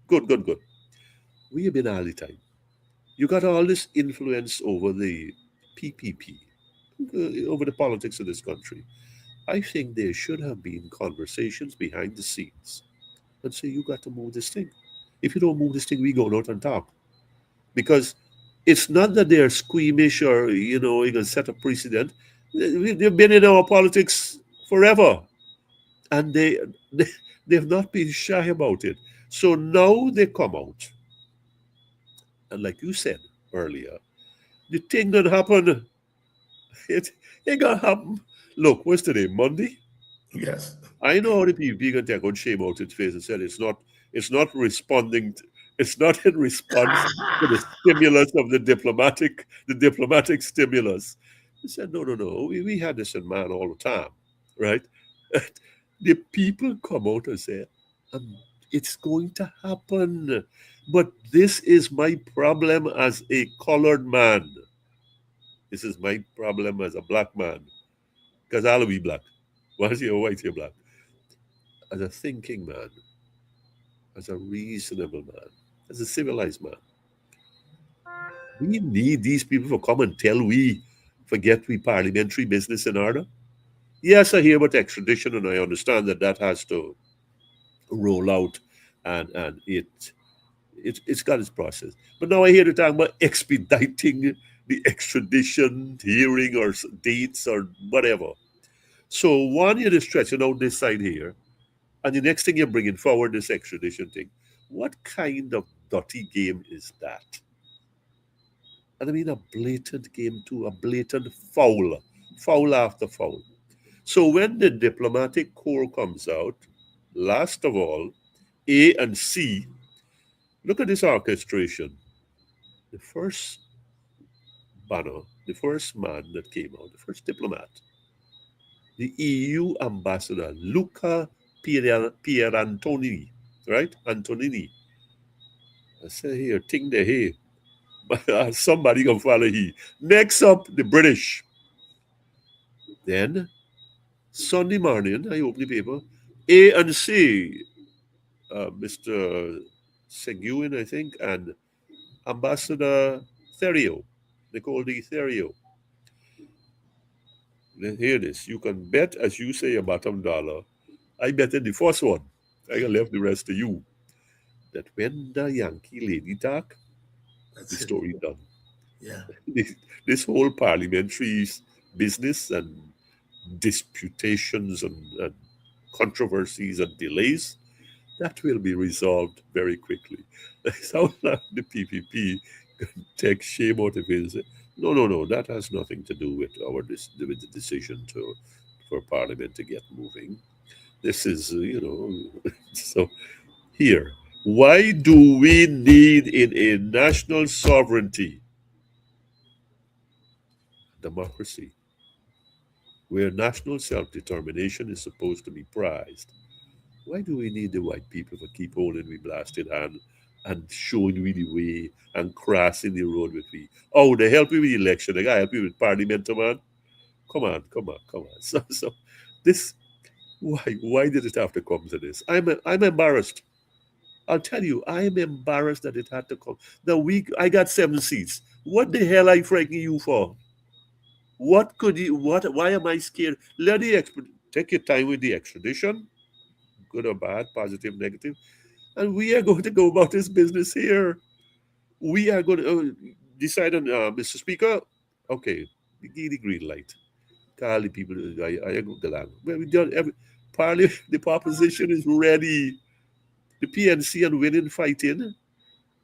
Good, good, good. We have been all the time. You got all this influence over the PPP, over the politics of this country. I think there should have been conversations behind the scenes and say, you got to move this thing. If you don't move this thing, we go out on top. Because it's not that they're squeamish or, you're going to set a precedent. They've been in our politics forever. And they, they've not been shy about it. So now they come out. And like you said earlier, the thing that happened, it ain't gonna happen. Look, what's today? Monday? Yes. I know how the people can take out shame out its face and said it's not responding it's not in response to the stimulus of the diplomatic stimulus. He said, no, no, no. We had this in mind all the time, right? The people come out and say, um, it's going to happen. But this is my problem as a colored man. This is my problem as a black man. Because I'll be black. Once you're white, you're black. As a thinking man, as a reasonable man, as a civilized man. We need these people to come and tell we forget we parliamentary business in order. Yes, I hear about extradition, and I understand that has to roll out, and it's got its process. But now I hear the talk about expediting the extradition hearing or dates or whatever. So one you're stretching out this side here, and the next thing you're bringing forward this extradition thing. What kind of dirty game is that? And I mean a blatant game too, a blatant foul after foul. So when the diplomatic corps comes out, last of all, A and C, look at this orchestration. The first banner, the first man that came out, the first diplomat, the EU ambassador, Luca Pierantoni, right? Antonini. I say here, ting the hey. Somebody gonna follow he. Next up, the British. Then Sunday morning, I open the paper. A and C, Mr. Seguin, I think, and Ambassador Therio, Nicole D. Therio. Then hear this. You can bet, as you say, a bottom dollar. I betted the first one. I can left the rest to you. That when the Yankee lady talk, the That's it. story done. Yeah. This whole parliamentary business and disputations and controversies and delays, that will be resolved very quickly. So now the PPP can take shame out of it and say, no, no, no, that has nothing to do with with the decision for Parliament to get moving. This is, so here, why do we need in a national sovereignty democracy where national self-determination is supposed to be prized? Why do we need the white people to keep holding we blasted hand and showing we the way and crossing the road with we? Oh, they help you with the election. They gotta help you with parliament, man. Come on, come on, come on. So this why did it have to come to this? I'm embarrassed. I'll tell you, I am embarrassed that it had to come. The week I got 7 seats. What the hell I frightening you for? What could you why am I scared? Take your time with the extradition, good or bad, positive, negative. And we are going to go about this business here. We are going to decide on, Mr. Speaker. Okay, we give the green light. Call the people. I go the land. Well, we done every the proposition is ready. The PNC and winning fighting.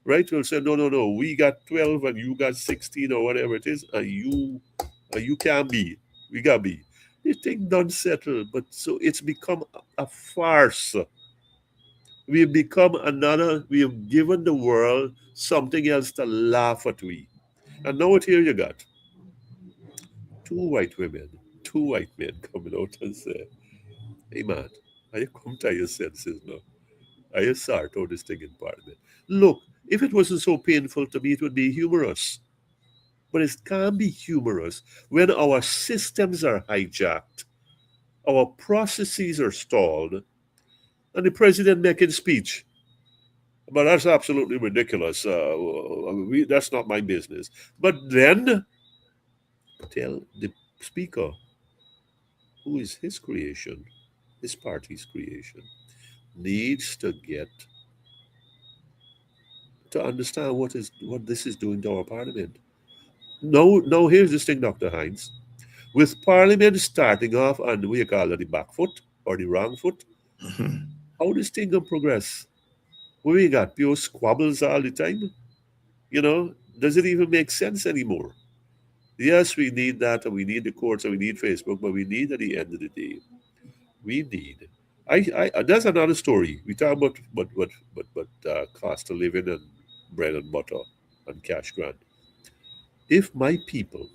right? Will say, no, no, no, we got 12 and you got 16 or whatever it is, and you can't be. We got be. The thing done settle, but so it's become a farce. We've become another, we have given the world something else to laugh at we. And now what here you got two white women, two white men coming out and say, hey man, are you come to your senses now? Are you sort out this thing in Parliament? Look, if it wasn't so painful to me, it would be humorous. But it can't be humorous when our systems are hijacked, our processes are stalled, and the president making speech. But that's absolutely ridiculous. That's not my business. But then tell the speaker who is his creation, his party's creation, needs to get to understand what this is doing to our parliament. No, here's this thing, Dr. Hines. With Parliament starting off on what you call it, the back foot or the wrong foot, Mhm. how this thing gonna progress? We got pure squabbles all the time. Does it even make sense anymore? Yes, we need that, and we need the courts, and we need Facebook, but we need at the end of the day, we need. That's another story. We talk about cost of living and bread and butter and cash grant. If my people,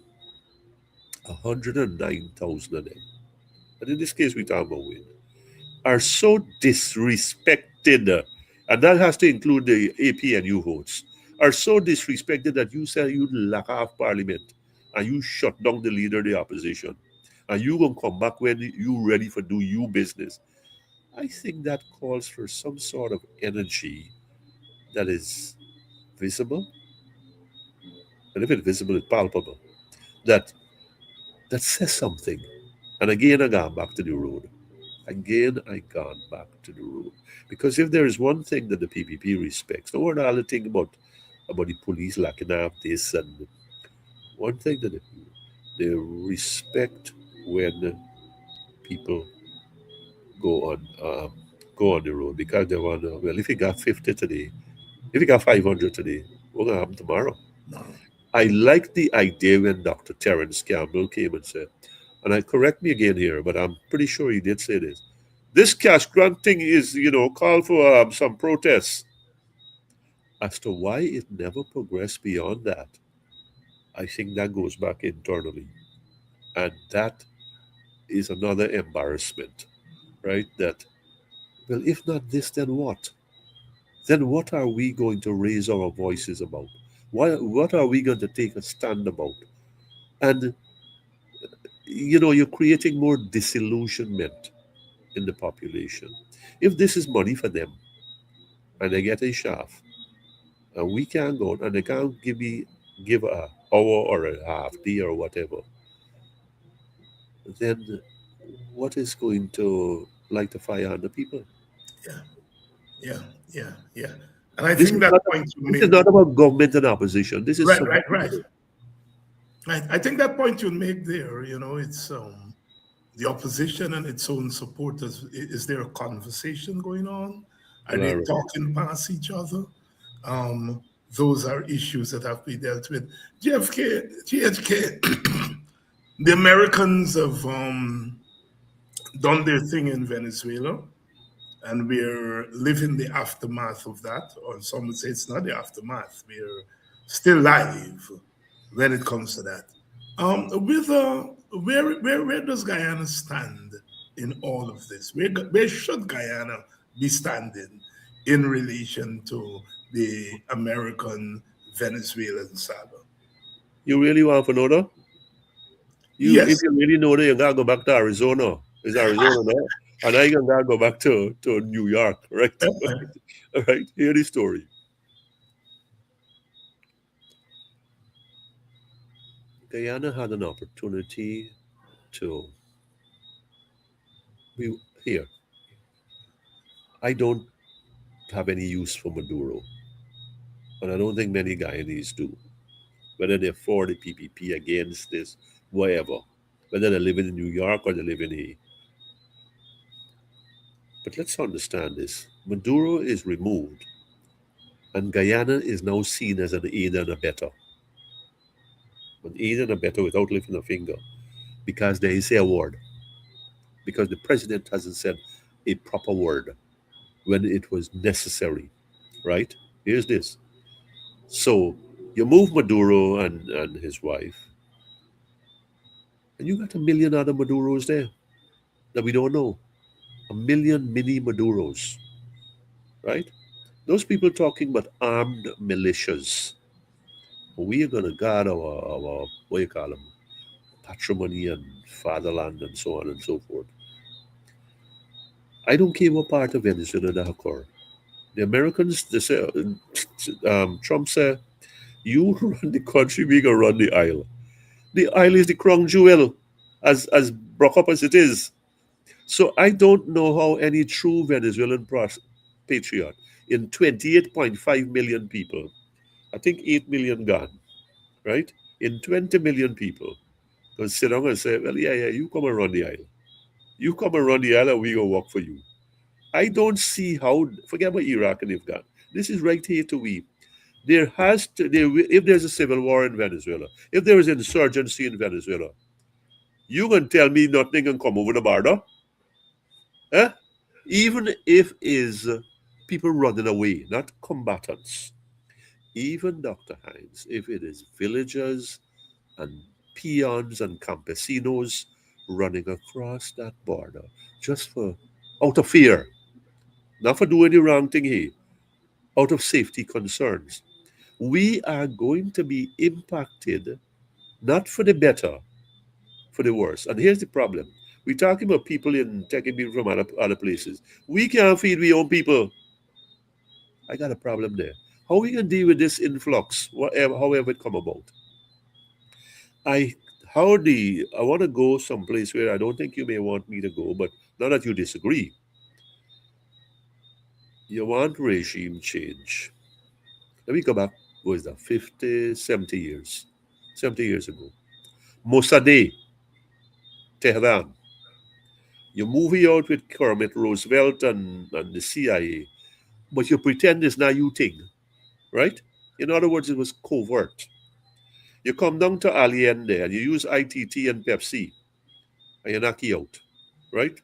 109,000 of them, and in this case we talk about women, are so disrespected, and that has to include the APNU votes, are so disrespected that you say you lack off parliament and you shut down the leader of the opposition and you gonna come back when you ready for do you business. I think that calls for some sort of energy that is visible, and if it's visible, it's palpable. That that says something. And again, I gone back to the road. Again, I gone back to the road. Because if there is one thing that the PPP respects, no one other thing about the police lacking up this, and one thing that they respect when people go on go on the road because they want to, well, if you got 50 today, if you got 500 today, what's going to happen tomorrow? No. I like the idea when Dr. Terence Campbell came and said, and I correct me again here, but I'm pretty sure he did say this cash grant thing is, call for some protests. As to why it never progressed beyond that, I think that goes back internally. And that is another embarrassment, right? That, well, if not this, then what? Then what are we going to raise our voices about? What are we going to take a stand about? And, you're creating more disillusionment in the population. If this is money for them and they get a shaft, and we can't go and they can't give a hour or a half day or whatever, then what is going to light the fire on the people? Yeah, yeah, yeah, yeah. And I This think is that not point you this is make, not about government and opposition. This is right, some right, right. I think that point you make there, it's the opposition and its own supporters. Is there a conversation going on? Are they Claro. talking past each other? Um, those are issues that have to be dealt with. GHK, the Americans have done their thing in Venezuela, and we're living the aftermath of that. Or some would say it's not the aftermath. We're still live when it comes to that. With where does Guyana stand in all of this? Where should Guyana be standing in relation to the American Venezuelan saga? You really want to know that? If Yes. you really know that, you gotta go back to Arizona. Is Arizona now? And I gotta go back to New York, right? All right. Hear the story. Guyana had an opportunity to be here. I don't have any use for Maduro, and I don't think many Guyanese do. Whether they're for the PPP, against this, whatever. Whether they live in New York or they live in a. But let's understand this. Maduro is removed And Guyana is now seen as an aid and a better. An aid and a better without lifting a finger. Because there is a word. Because the president hasn't said a proper word when it was necessary. Right? Here's this. So you move Maduro and his wife, and you got a million other Maduros there that we don't know. A million mini Maduros, right? Those people talking about armed militias. We are going to guard our, what you call them, patrimony and fatherland and so on and so forth. I don't care what part of Venezuela that occur. The Americans, they say, Trump said, you run the country, we going to run the isle. The isle is the crown jewel, as broke up as it is. So I don't know how any true Venezuelan patriot in 28.5 million people, I think 8 million gone, right? In 20 million people, can sit down and say, well, yeah, you come and run the isle. You come and run the isle and we go work for you. I don't see how, forget about Iraq and Afghan. This is right here to we. There has to, if there's a civil war in Venezuela, if there is insurgency in Venezuela, you can tell me nothing can come over the border. Eh? Even if is people running away, not combatants. Even Dr. Hines, if it is villagers and peons and campesinos running across that border just for out of fear, not for doing the wrong thing here, out of safety concerns, we are going to be impacted not for the better, for the worse. And here's the problem. We're talking about people in taking people from other places. We can't feed our own people. I got a problem there. How we can deal with this influx, whatever, however it come about? I I want to go someplace where I don't think you may want me to go, but not that you disagree. You want regime change. Let me go back, what is that, 50, 70 years? 70 years ago. Mossadegh, Tehran. You movie out with Kermit Roosevelt and the CIA, but you pretend it's not you thing, right? In other words, it was covert. You come down to Allende and you use ITT and Pepsi, and you knock it out, right?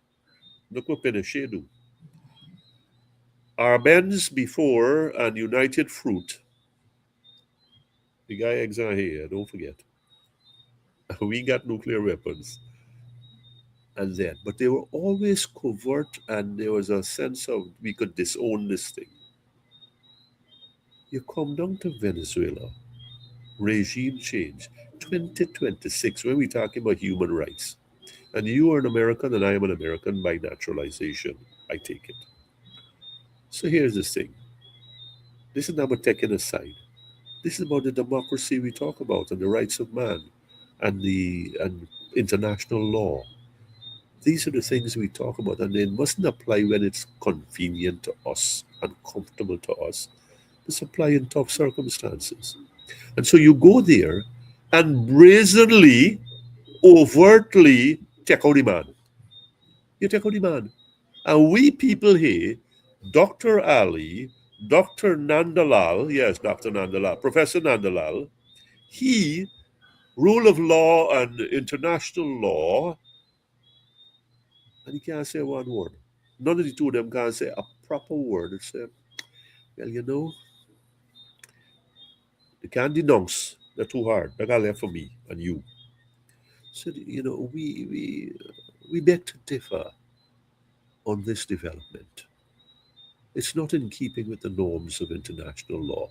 Look what Pinochet do. Arbenz before and United Fruit, the guy exile here, don't forget. We got nuclear weapons and that, but they were always covert, and there was a sense of we could disown this thing. You come down to Venezuela, regime change, 2026, when we're talking about human rights. And you are an American and I am an American by naturalization. I take it. So here's this thing. This is not about taking a side. This is about the democracy we talk about and the rights of man and international law. These are the things we talk about, and they mustn't apply when it's convenient to us and comfortable to us. It's apply in tough circumstances. And so you go there and brazenly, overtly take out the man. You take out the man. And we people here, Dr. Ali, Dr. Nandalal, yes, Dr. Nandalal, Professor Nandalal, he, rule of law and international law, and he can't say one word. None of the two of them can say a proper word. It's, well, they can't denounce. They're too hard. They got left for me and you. So, we beg to differ on this development. It's not in keeping with the norms of international law.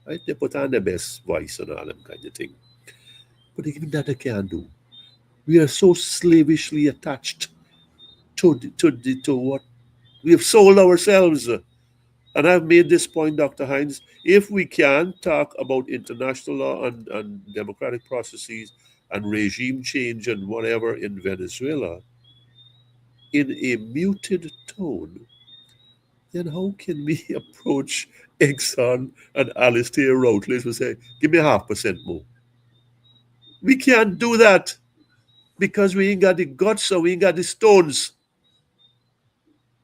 Right? They put on their best voice and all them kind of thing. But even that they can't do. We are so slavishly attached to what we have sold ourselves. And I've made this point, Dr. Hines. If we can talk about international law and democratic processes and regime change and whatever in Venezuela in a muted tone, then how can we approach Exxon and Alistair Routledge and say, give me 0.5% more? We can't do that because we ain't got the guts or we ain't got the stones.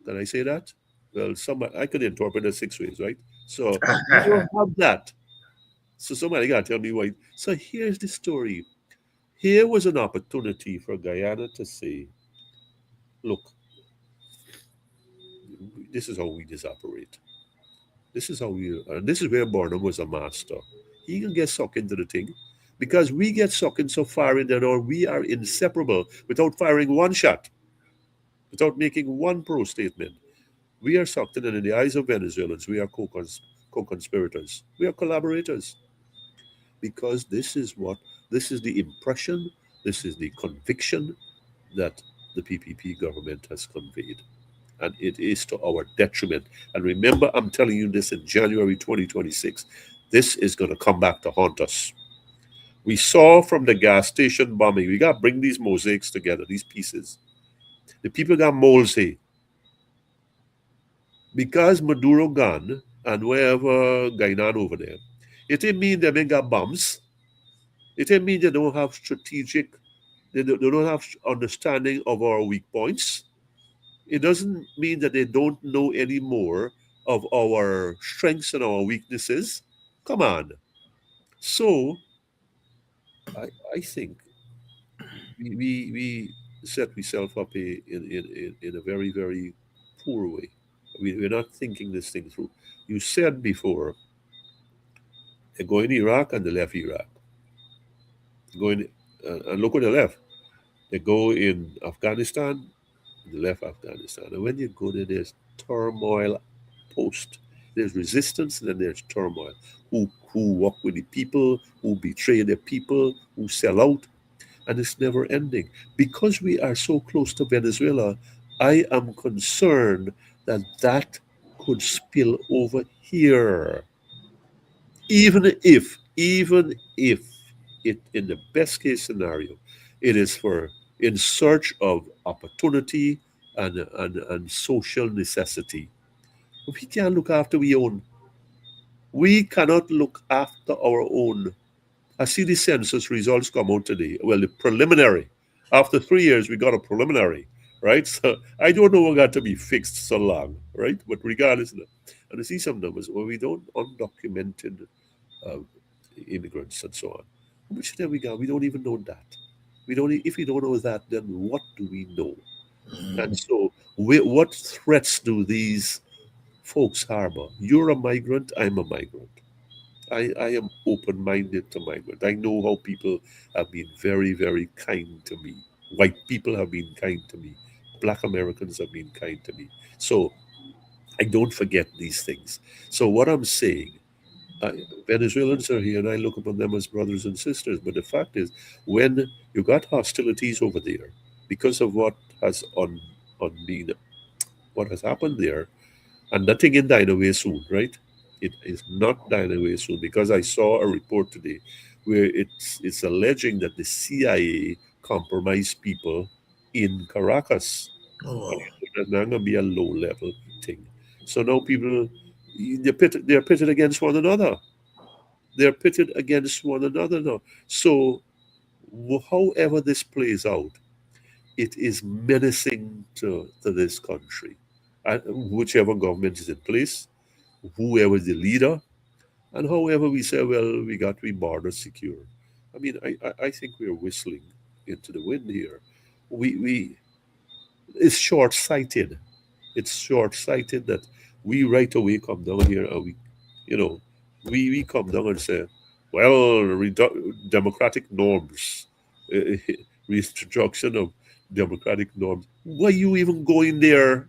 Can I say that? Well, I could interpret it 6 ways, right? So we don't have that. So somebody got to tell me why. So here's the story. Here was an opportunity for Guyana to say, look, this is how we just operate. This is how we, and this is where Barnum was a master. He can get sucked into the thing because we get sucked in so far in that, or we are inseparable without firing one shot, without making one pro statement. We are sucked in, and in the eyes of Venezuelans, we are co-conspirators. We are collaborators because this is the impression, this is the conviction that the PPP government has conveyed. And it is to our detriment. And remember, I'm telling you this in January 2026. This is going to come back to haunt us. We saw from the gas station bombing, we got to bring these mosaics together, these pieces. The people got moles here. Because Maduro gone and wherever Gainan over there, it didn't mean they ain't got bombs. It didn't mean they don't have strategic, they don't have understanding of our weak points. It doesn't mean that they don't know any more of our strengths and our weaknesses. Come on. So I think we set ourselves up in a very, very poor way. We're not thinking this thing through. You said before, they go in Iraq and they left Iraq. Go in, and look at the left. They go in Afghanistan, they left Afghanistan. And when you go there, there's turmoil post. There's resistance, and then there's turmoil. Who work with the people, who betray the people, who sell out, and it's never ending. Because we are so close to Venezuela, I am concerned that that could spill over here. Even if it, in the best case scenario, it is for in search of opportunity and social necessity. We can't look after we own. We cannot look after our own. I see the census results come out today. Well, the preliminary. After 3 years, we got a preliminary, right? So I don't know what got to be fixed so long, right? But regardless, and I see some numbers where we don't undocumented uh, immigrants and so on. How much of them we got? We don't even know that. We don't. If we don't know that, then what do we know? And so, what threats do these folks harbor? You're a migrant. I'm a migrant. I am open minded to migrant. I know how people have been very, very kind to me. White people have been kind to me. Black Americans have been kind to me. So I don't forget these things. So what I'm saying, uh, Venezuelans are here and I look upon them as brothers and sisters. But the fact is, when you got hostilities over there because of on been what has happened there, and nothing in dying away soon, right? It is not dying away soon because I saw a report today where it's alleging that the CIA compromised people in Caracas. Oh, That's not going to be a low level thing. So now people they're pitted against one another. They're pitted against one another now. So however this plays out, it is menacing to this country. And whichever government is in place, whoever the leader, and however we say, well, we got to be border secure. I mean, I think we're whistling into the wind here. We It's short sighted. It's short sighted that we right away come down here and you know, we come down and say, well, democratic norms, reconstruction of democratic norms. Why you even going there?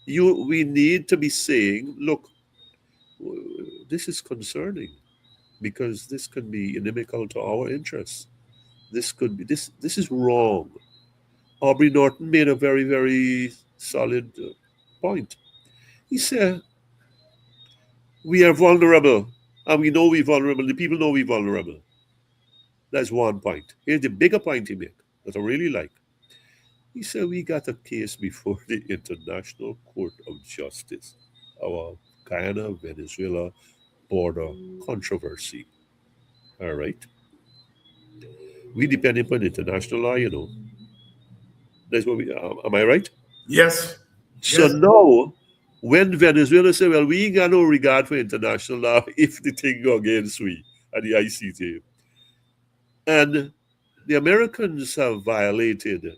We need to be saying, look, this is concerning because this could be inimical to our interests. This could be this is wrong. Aubrey Norton made a very, very solid point. He said, we are vulnerable and we know we're vulnerable. The people know we're vulnerable. That's one point. Here's the bigger point he made that I really like. He said, we got a case before the International Court of Justice, our Guyana Venezuela border controversy. All right. We depend upon international law, you know. That's what we, am I right? yes, So yes. now When Venezuela say, well, we ain't got no regard for international law if the thing go against we at the ICJ. And the Americans have violated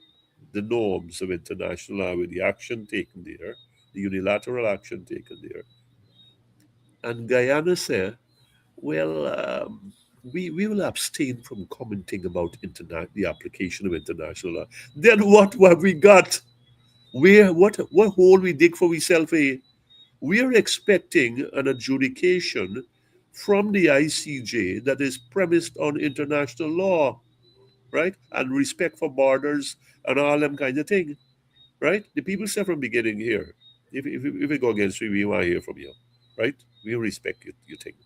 the norms of international law with the action taken there, the unilateral action taken there. And Guyana said, well, we will abstain from commenting about the application of international law. Then what have we got? What hole we dig for ourselves? We are expecting an adjudication from the ICJ that is premised on international law, right? And respect for borders and all them kind of thing, right? The people said from beginning here, if we go against you, we want to hear from you, right? We respect you think.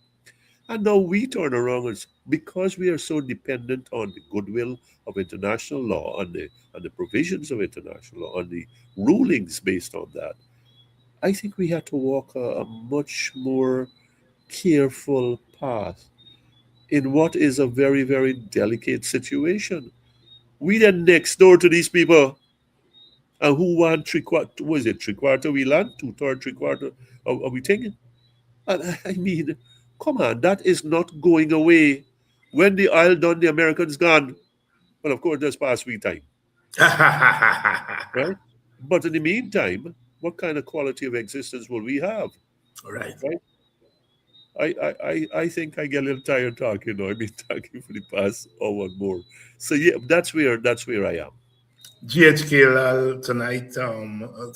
And now we turn around and because we are so dependent on the goodwill of international law, on the provisions of international law, on the rulings based on that, I think we have to walk a much more careful path in what is a very, very delicate situation. We then next door to these people and who want three quarter, was it three quarter we land, two third, three quarter of we taking? And I mean, come on, that is not going away. When the oil done, the Americans gone. Well, of course, that's past we time, right? But in the meantime, what kind of quality of existence will we have, Right. right? I think I get a little tired talking now. I've been talking for the past hour and more. So yeah, that's where I am. GHK Lall tonight,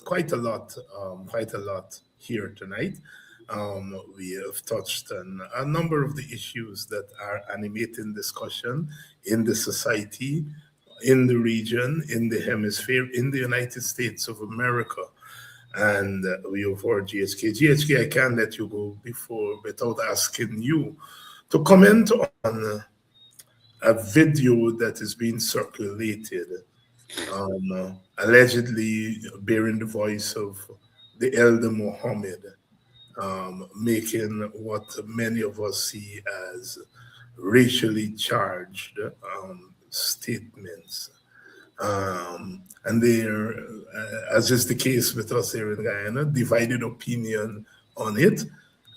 quite a lot here tonight. We have touched on a number of the issues that are animating discussion in the society, in the region, in the hemisphere, in the United States of America. And we have heard GHK. GHK, I can't let you go before without asking you to comment on a video that is being circulated, allegedly bearing the voice of the elder Muhammad, making what many of us see as racially charged statements. And there, as is the case with us here in Guyana, divided opinion on it,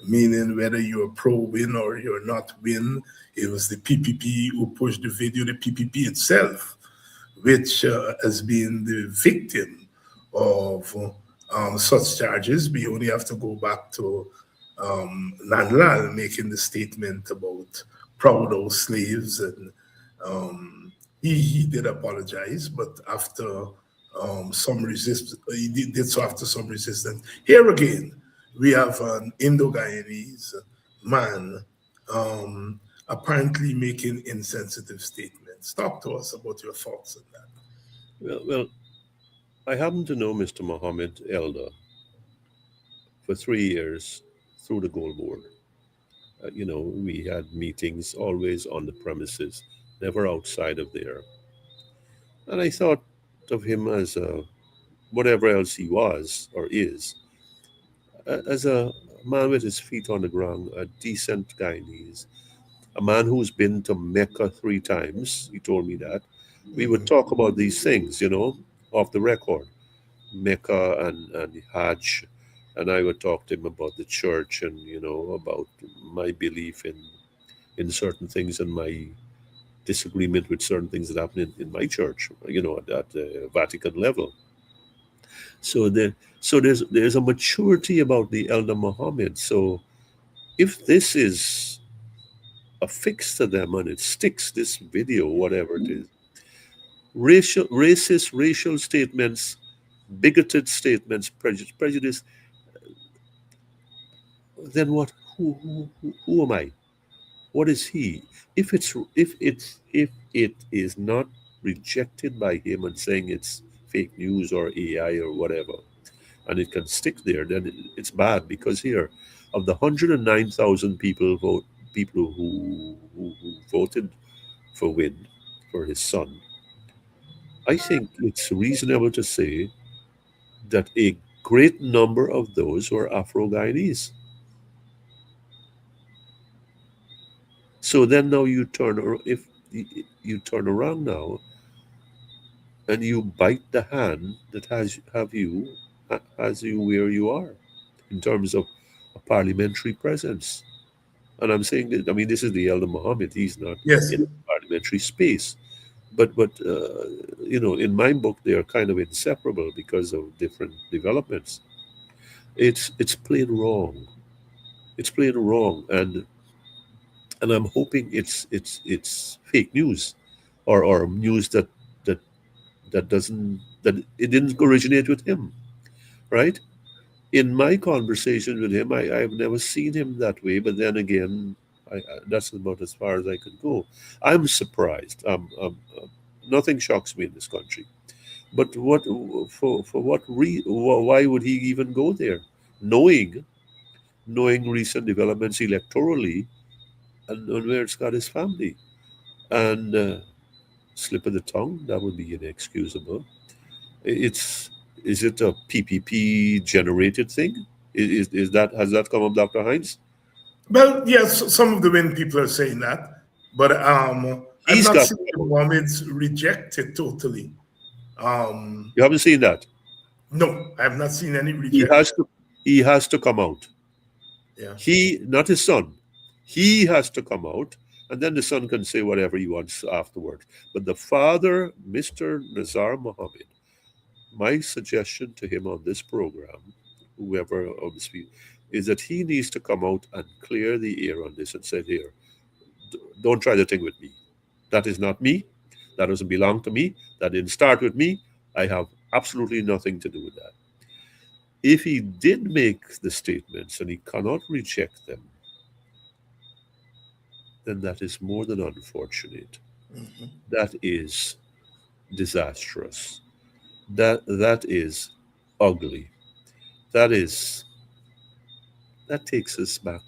meaning whether you're pro win or you're not win. It was the PPP who pushed the video, the PPP itself, which has been the victim of such charges. We only have to go back to Nanlal making the statement about proud old slaves, and he did apologize, but after some resist, did so after some resistance. Here again, we have an Indo-Guyanese man apparently making insensitive statements. Talk to us about your thoughts on that. Well, I happen to know Mr. Mohammed Elder for 3 years through the Gold Board. We had meetings always on the premises, never outside of there. And I thought of him as whatever else he was or is, as a man with his feet on the ground, a decent Guyanese, a man who's been to Mecca 3 times. He told me that. We would talk about these things, off the record, Mecca and the Hajj. And I would talk to him about the church and, about my belief in certain things and my disagreement with certain things that happen in my church, at the Vatican level. So there's a maturity about the Elder Muhammad. So if this is a fix to them and it sticks, this video, whatever it is, racist racial statements, bigoted statements, prejudice, then what? Who am I? What is he? If it is not rejected by him and saying it's fake news or AI or whatever, and it can stick there, then it's bad because here, of the 109,000 people who voted for Win for his son, I think it's reasonable to say that a great number of those were Afro Guyanese. So then now if you turn around now and you bite the hand that has you where you are. in terms of a parliamentary presence. And I'm saying that, I mean, this is the Elder Muhammad. He's not Yes. in parliamentary space. But you know, in my book, they are kind of inseparable because of different developments. It's plain wrong. It's plain wrong, and I'm hoping it's fake news, or news that that doesn't that it didn't originate with him, right? In my conversation with him, I've never seen him that way. But then again, that's about as far as I could go. I'm surprised. Nothing shocks me in this country. But for what why would he even go there, knowing knowing recent developments electorally, and where it's got his family, and slip of the tongue that would be inexcusable. It's is it a PPP generated thing? Is that has that come up, Dr. Hines? Well, yes, some of the wind people are saying that, but I've He's not got seen to the come out. Mohammeds rejected totally. Um, You haven't seen that. no, I have not seen any He rejection. has to he has to come out. Yeah. He, not his son. He has to come out, and then the son can say whatever he wants afterwards. But the father, Mr. Nazar Mohammed, my suggestion to him on this program, whoever on the speak, is that he needs to come out and clear the air on this and say, here, don't try the thing with me. That is not me. That doesn't belong to me. That didn't start with me. I have absolutely nothing to do with that. If he did make the statements and he cannot reject them, then that is more than unfortunate. Mhm. That is disastrous. That is ugly. That is that takes us back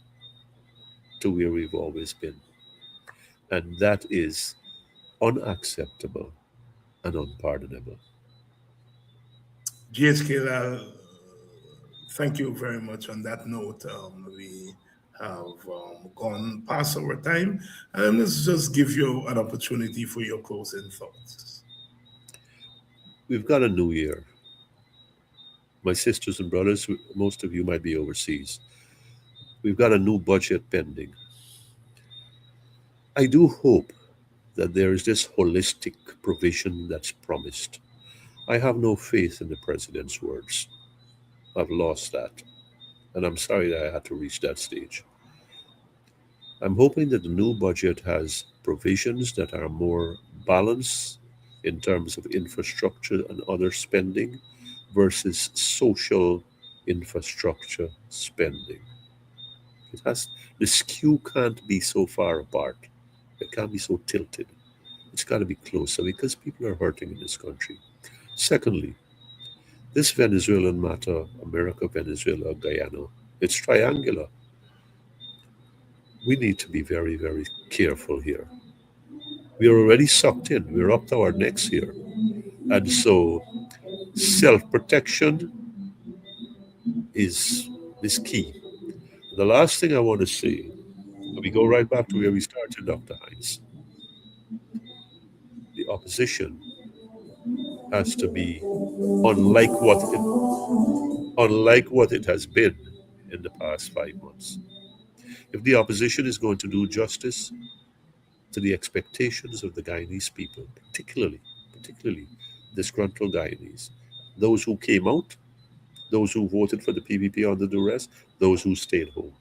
to where we've always been. And that is unacceptable and unpardonable. GHK Lall, thank you very much. On that note, we have gone past our time, and let's just give you an opportunity for your closing thoughts. We've got a new year. My sisters and brothers, most of you might be overseas. We've got a new budget pending. I do hope that there is this holistic provision that's promised. I have no faith in the president's words. I've lost that. And I'm sorry that I had to reach that stage. I'm hoping that the new budget has provisions that are more balanced in terms of infrastructure and other spending versus social infrastructure spending. It has the skew can't be so far apart. It can't be so tilted. It's got to be closer because people are hurting in this country. Secondly, this Venezuelan matter, America, Venezuela, Guyana, it's triangular. We need to be very, very careful here. We are already sucked in. We're up to our necks here. And so self protection is is key. The last thing I want to say, we go right back to where we started, Dr. Hines. The opposition has to be unlike what it has been in the past 5 months. If the opposition is going to do justice to the expectations of the Guyanese people, particularly disgruntled Guyanese, those who came out, those who voted for the PPP under duress, those who stayed home.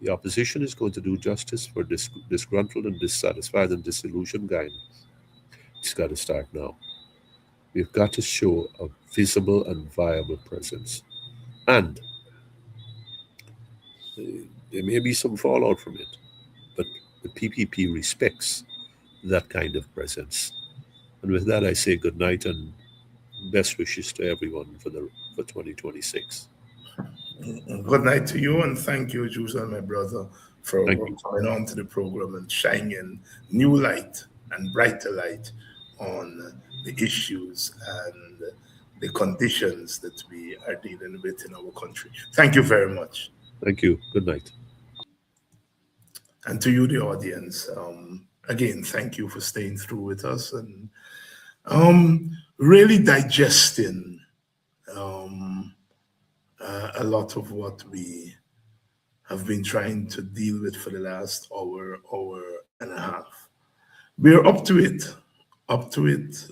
The opposition is going to do justice for disgruntled and dissatisfied and disillusioned Guyanese. It's got to start now. We've got to show a visible and viable presence. And there may be some fallout from it, but the PPP respects that kind of presence. And with that, I say good night and best wishes to everyone for 2026. Good night to you, and thank you, Jules and my brother, Thank for you. coming on to the program and shining new light and brighter light on the issues and the conditions that we are dealing with in our country. Thank you very much. Thank you. Good night. And to you, the audience, again, thank you for staying through with us and really digesting um, a lot of what we have been trying to deal with for the last hour and a half. We're up to it, up to it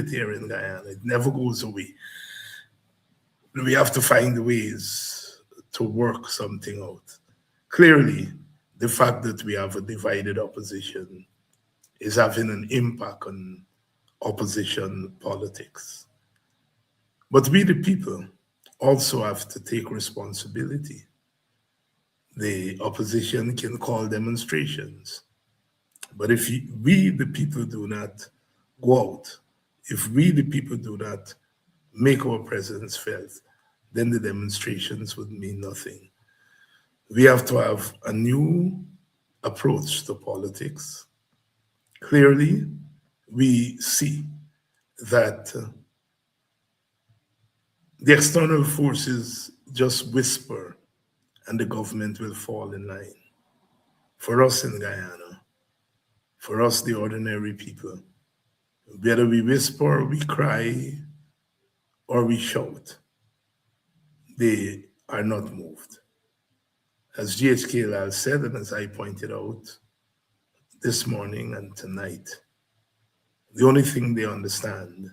here in Guyana. It never goes away. We have to find ways to work something out. Clearly, the fact that we have a divided opposition is having an impact on opposition politics. But we, the people, also have to take responsibility. The opposition can call demonstrations, but if we, the people, do not go out, if we, the people, do not make our presence felt, then the demonstrations would mean nothing. We have to have a new approach to politics. Clearly, we see that the external forces just whisper and the government will fall in line. For us in Guyana, for us, the ordinary people, whether we whisper, we cry, or we shout, they are not moved. As GHK Lall said, and as I pointed out this morning and tonight, the only thing they understand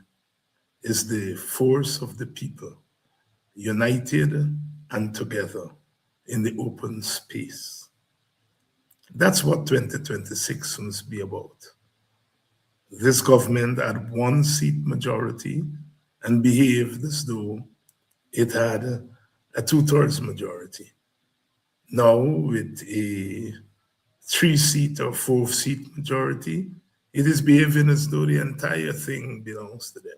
is the force of the people, united and together in the open space. That's what 2026 must be about. This government had one seat majority and behaved as though it had a two-thirds majority. Now, with a three-seat or four-seat majority, it is behaving as though the entire thing belongs to them.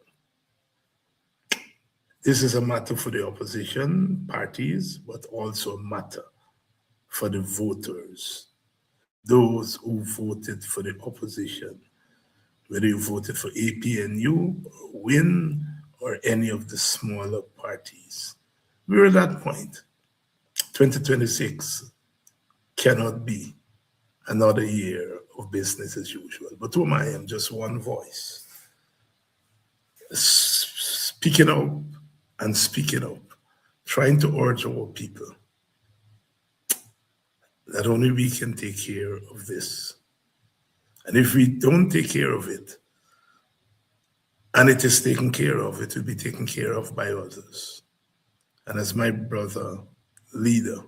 This is a matter for the opposition parties, but also a matter for the voters, those who voted for the opposition, whether you voted for APNU, or WIN, or any of the smaller parties. We're at that point. 2026 cannot be another year of business as usual. But who am I? I'm just one voice, speaking up and speaking up, trying to urge our people that only we can take care of this. And if we don't take care of it, and it is taken care of, it will be taken care of by others. And as my brother, leader,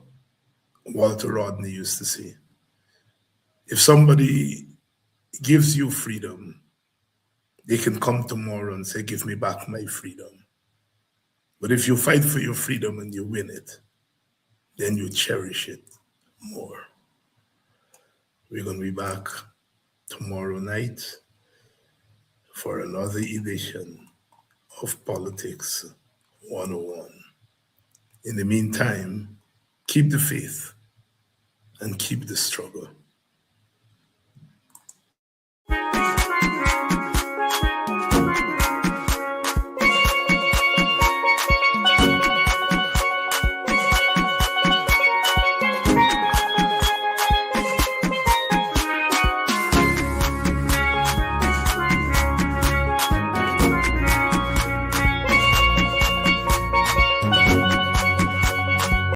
Walter Rodney used to say, if somebody gives you freedom, they can come tomorrow and say, give me back my freedom. But if you fight for your freedom and you win it, then you cherish it more. We're going to be back tomorrow night for another edition of Politics 101. In the meantime, keep the faith and keep the struggle.